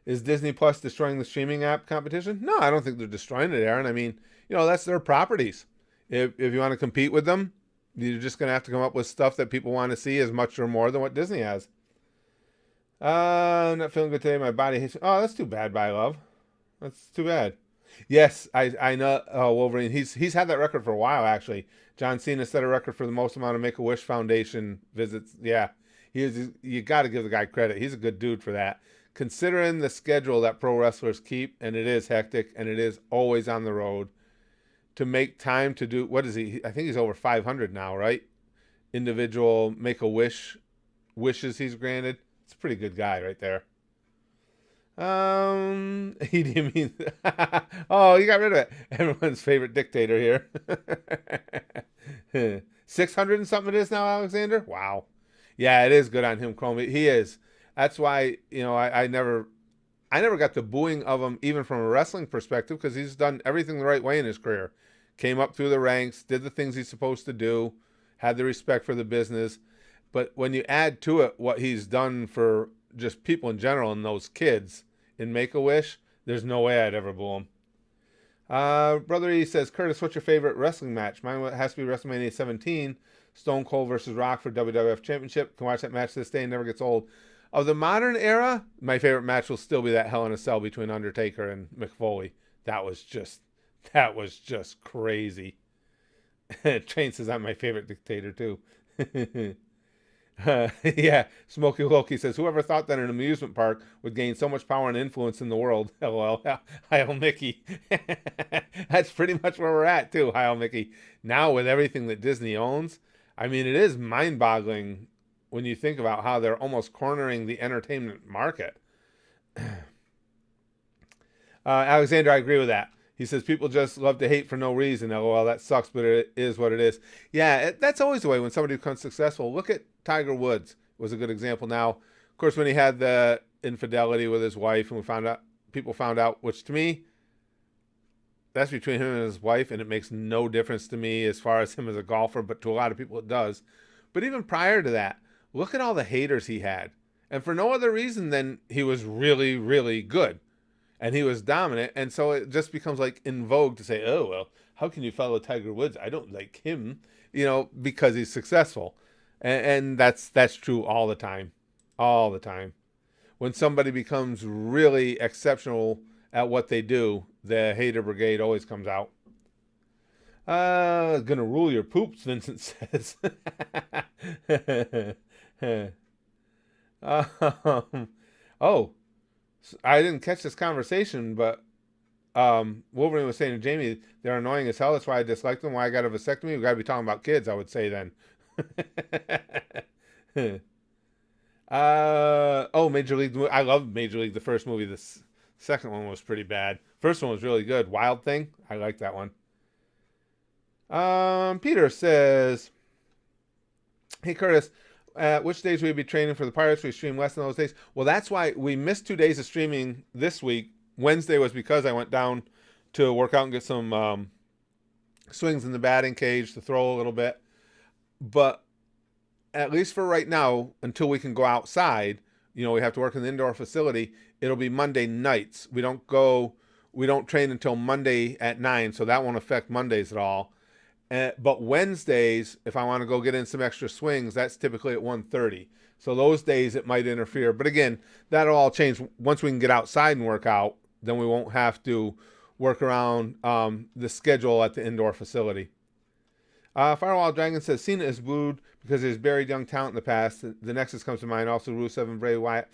Is Disney Plus destroying the streaming app competition? No, I don't think they're destroying it, Aaron. I mean, that's their properties. If you want to compete with them, you're just going to have to come up with stuff that people want to see as much or more than what Disney has. I'm not feeling good today. My body hates. Oh, that's too bad, Bye Love. That's too bad. Yes, I know. Wolverine. He's had that record for a while, actually. John Cena set a record for the most amount of Make-A-Wish Foundation visits. Yeah, you got to give the guy credit. He's a good dude for that. Considering the schedule that pro wrestlers keep, and it is hectic, and it is always on the road, to make time to do, what is he? I think he's over 500 now, right? Individual Make-A-Wish wishes he's granted. It's a pretty good guy right there. He didn't mean. Oh, you got rid of it. Everyone's favorite dictator here. 600 and something it is now, Alexander. Wow. Yeah, it is good on him, Chromie. He is. That's why I never got the booing of him even from a wrestling perspective because he's done everything the right way in his career. Came up through the ranks, did the things he's supposed to do, had the respect for the business. But when you add to it what he's done for just people in general and those kids in Make-A-Wish, there's no way I'd ever boo him. Brother E says, Curtis, what's your favorite wrestling match? Mine has to be WrestleMania 17, Stone Cold versus Rock for WWF Championship. Can watch that match to this day and never gets old. Of the modern era, my favorite match will still be that Hell in a Cell between Undertaker and Mick Foley. That was just crazy. Train says I'm my favorite dictator too. Yeah, Smokey Loki says, whoever thought that an amusement park would gain so much power and influence in the world? LOL. Hi, Mickey. That's pretty much where we're at too, hi, Mickey. Now with everything that Disney owns, I mean, it is mind-boggling when you think about how they're almost cornering the entertainment market. Alexander, I agree with that. He says, people just love to hate for no reason. LOL, that sucks, but it is what it is. Yeah, that's always the way when somebody becomes successful. Look at Tiger Woods was a good example. Now, of course, when he had the infidelity with his wife and people found out, which to me, that's between him and his wife, and it makes no difference to me as far as him as a golfer, but to a lot of people it does. But even prior to that, look at all the haters he had. And for no other reason than he was really, really good. And he was dominant, and so it just becomes like in vogue to say, oh, well, how can you follow Tiger Woods? I don't like him, because he's successful. And that's true all the time. All the time. when somebody becomes really exceptional at what they do, the hater brigade always comes out. Gonna rule your poops, Vincent says. um, oh, I didn't catch this conversation, but Wolverine was saying to Jamie, they're annoying as hell. That's why I dislike them. Why I got a vasectomy? We got to be talking about kids, I would say then. Major League. I love Major League, the first movie. The second one was pretty bad. First one was really good. Wild Thing. I like that one. Peter says, hey, Curtis, which days will you be training for the Pirates? We stream less than those days. Well, that's why we missed 2 days of streaming this week. Wednesday was because I went down to work out and get some swings in the batting cage to throw a little bit. But at least for right now, until we can go outside, we have to work in the indoor facility. It'll be Monday nights. We don't train until Monday at 9, so that won't affect Mondays at all. But Wednesdays, if I want to go get in some extra swings, that's typically at 1:30. So those days it might interfere. But again, that'll all change once we can get outside and work out. Then we won't have to work around the schedule at the indoor facility. Firewall Dragon says Cena is booed because he's buried young talent in the past. The Nexus comes to mind. Also, Rusev and Bray Wyatt.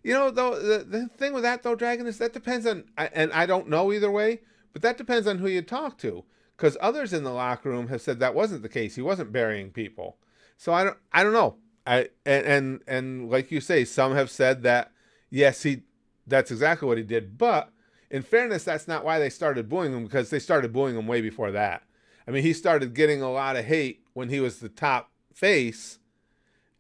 Though the thing with that though, Dragon, is that depends on, and I don't know either way, but that depends on who you talk to. Because others in the locker room have said that wasn't the case. He wasn't burying people. So I don't know. And like you say, some have said that yes, that's exactly what he did. But in fairness, that's not why they started booing him, because they started booing him way before that. I mean, he started getting a lot of hate when he was the top face,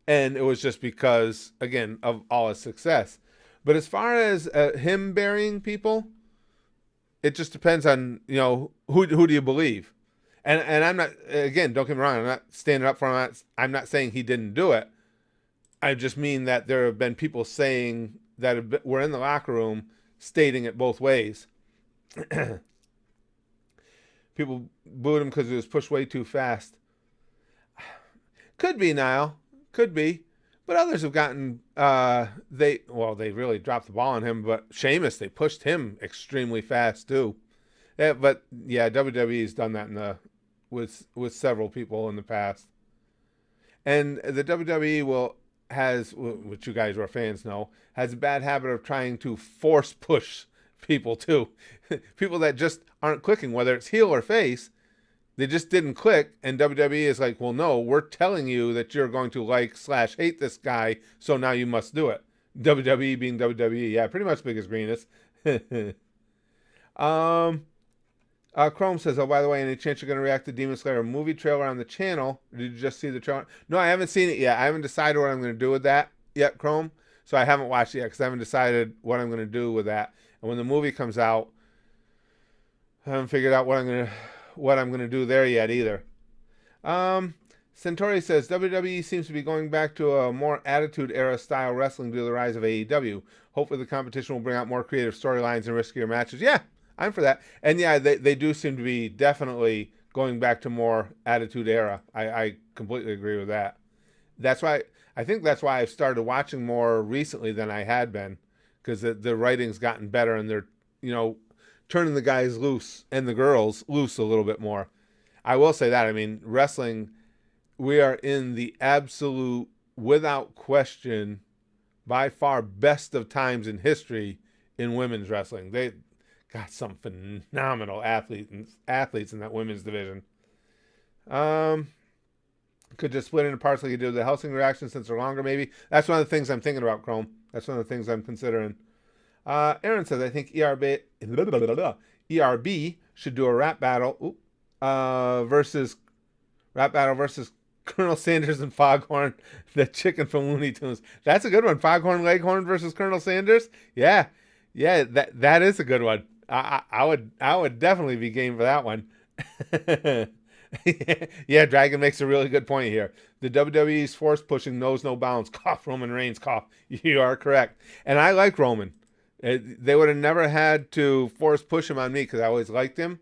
and it was just because, again, of all his success. But as far as him burying people, it just depends on, who do you believe? And I'm not, again, don't get me wrong, I'm not standing up for him. I'm not saying he didn't do it. I just mean that there have been people saying that were in the locker room stating it both ways. People booed him because he was pushed way too fast. Could be, Niall. Could be. But others have gotten, they really dropped the ball on him, but Sheamus, they pushed him extremely fast too. Yeah, but yeah, WWE's done that with several people in the past. And the WWE has, which you guys who are fans know, has a bad habit of trying to force push people too. People that just aren't clicking, whether it's heel or face. They just didn't click, and WWE is like, well, no, we're telling you that you're going to like/hate this guy, so now you must do it. WWE being WWE, yeah, pretty much biggest greenest. Chrome says, oh, by the way, any chance you're going to react to Demon Slayer movie trailer on the channel? Or did you just see the trailer? No, I haven't seen it yet. I haven't decided what I'm going to do with that yet, Chrome. So I haven't watched it yet because I haven't decided what I'm going to do with that. And when the movie comes out, I haven't figured out what I'm going to do there yet either. Centauri says WWE seems to be going back to a more attitude era style wrestling due to the rise of AEW. Hopefully the competition will bring out more creative storylines and riskier matches. Yeah, I'm for that. And yeah, they do seem to be definitely going back to more attitude era. I completely agree with that. I think that's why I've started watching more recently than I had been, because the writing's gotten better and they're, turning the guys loose and the girls loose a little bit more. I will say that. I mean, wrestling, we are in the absolute, without question, by far best of times in history in women's wrestling. They got some phenomenal athletes in that women's division. Could just split into parts like you did with the Helsing reaction since they're longer, maybe. That's one of the things I'm thinking about, Chrome. That's one of the things I'm considering. Aaron says, I think ERB should do a rap battle versus Colonel Sanders and Foghorn, the chicken from Looney Tunes. That's a good one. Foghorn Leghorn versus Colonel Sanders. Yeah, that is a good one. I would definitely be game for that one. Yeah, Dragon makes a really good point here. The WWE's force pushing knows no bounds. Cough, Roman Reigns, cough. You are correct. And I like Roman. They would have never had to force push him on me because I always liked him.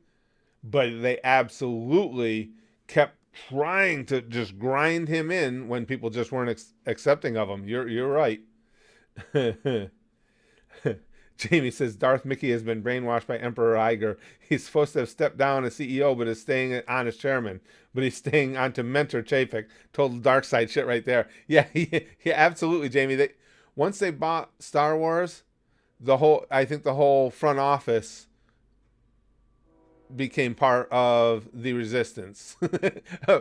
But they absolutely kept trying to just grind him in when people just weren't accepting of him. You're right. Jamie says Darth Mickey has been brainwashed by Emperor Iger. He's supposed to have stepped down as CEO, but is staying on as chairman. But he's staying on to mentor Chapek. Total dark side shit right there. Yeah, yeah, absolutely, Jamie. Once they bought Star Wars, I think the whole front office became part of the resistance.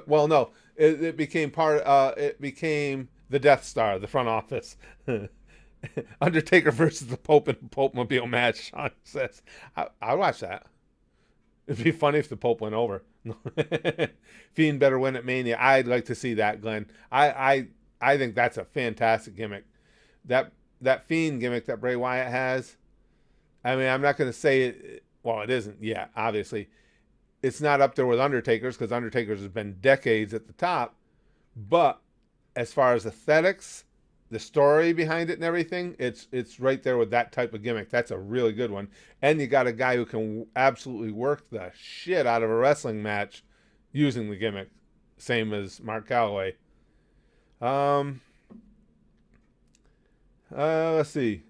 Well, no, it became it became the Death Star, the front office. Undertaker versus the Pope in a Pope Mobile match. Sean says, I'd watch that. It'd be funny if the Pope went over. Fiend better win at Mania. I'd like to see that, Glenn. I think that's a fantastic gimmick. That Fiend gimmick that Bray Wyatt has. I mean, I'm not going to say it. Well, it isn't yet. Obviously, it's not up there with Undertaker's because Undertaker's has been decades at the top. But as far as aesthetics, the story behind it and everything, it's right there with that type of gimmick. That's a really good one. And you got a guy who can absolutely work the shit out of a wrestling match using the gimmick. Same as Mark Calloway. Let's see.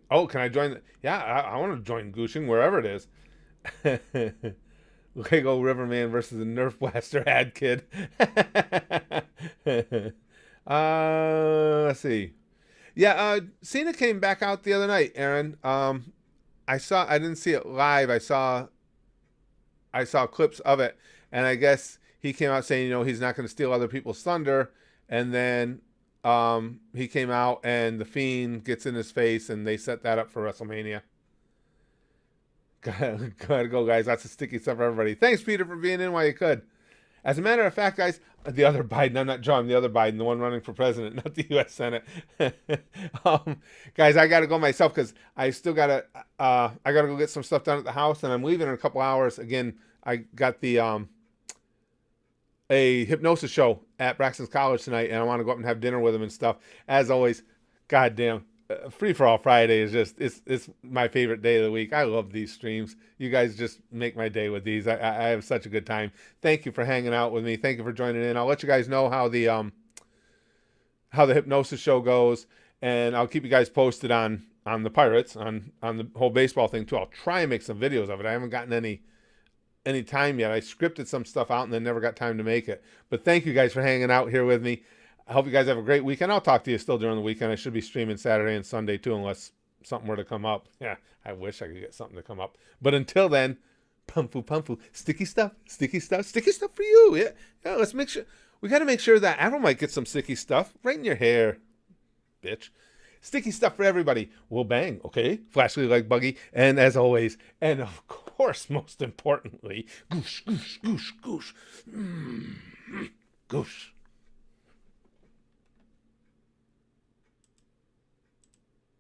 Oh, can I join? Yeah, I want to join Gushing wherever it is. Lego Riverman versus the Nerf Blaster ad kid. Let's see. Yeah, Cena came back out the other night, Aaron. I didn't see it live. I saw clips of it, and I guess he came out saying, he's not going to steal other people's thunder, and then he came out and the Fiend gets in his face, and they set that up for WrestleMania. Gotta go, guys. Lots of sticky stuff for everybody. Thanks, Peter, for being in while you could. As a matter of fact, guys, the other Biden, I'm not John, the other Biden, the one running for president, not the U.S. Senate. Guys, I got to go myself because I still got to, I got to go get some stuff done at the house, and I'm leaving in a couple hours. Again, I got the, a hypnosis show at Braxton's College tonight, and I want to go up and have dinner with him and stuff. As always, goddamn, Free for All Friday is just, it's my favorite day of the week. I love these streams. You guys just make my day with these. I have such a good time. Thank you for hanging out with me. Thank you for joining in. I'll let you guys know how the hypnosis show goes, and I'll keep you guys posted on the Pirates, on the whole baseball thing too. I'll try and make some videos of it. I haven't gotten any time yet. I scripted some stuff out and then never got time to make it. But thank you guys for hanging out here with me. I hope you guys have a great weekend. I'll talk to you still during the weekend. I should be streaming Saturday and Sunday too, unless something were to come up. Yeah, I wish I could get something to come up. But until then, pumfu, sticky stuff for you. Yeah. Let's make sure. We got to make sure that Avril might get some sticky stuff right in your hair, bitch. Sticky stuff for everybody. We'll bang, okay? Flashly like Buggy. And as always, and of course, most importantly, goosh. Goosh.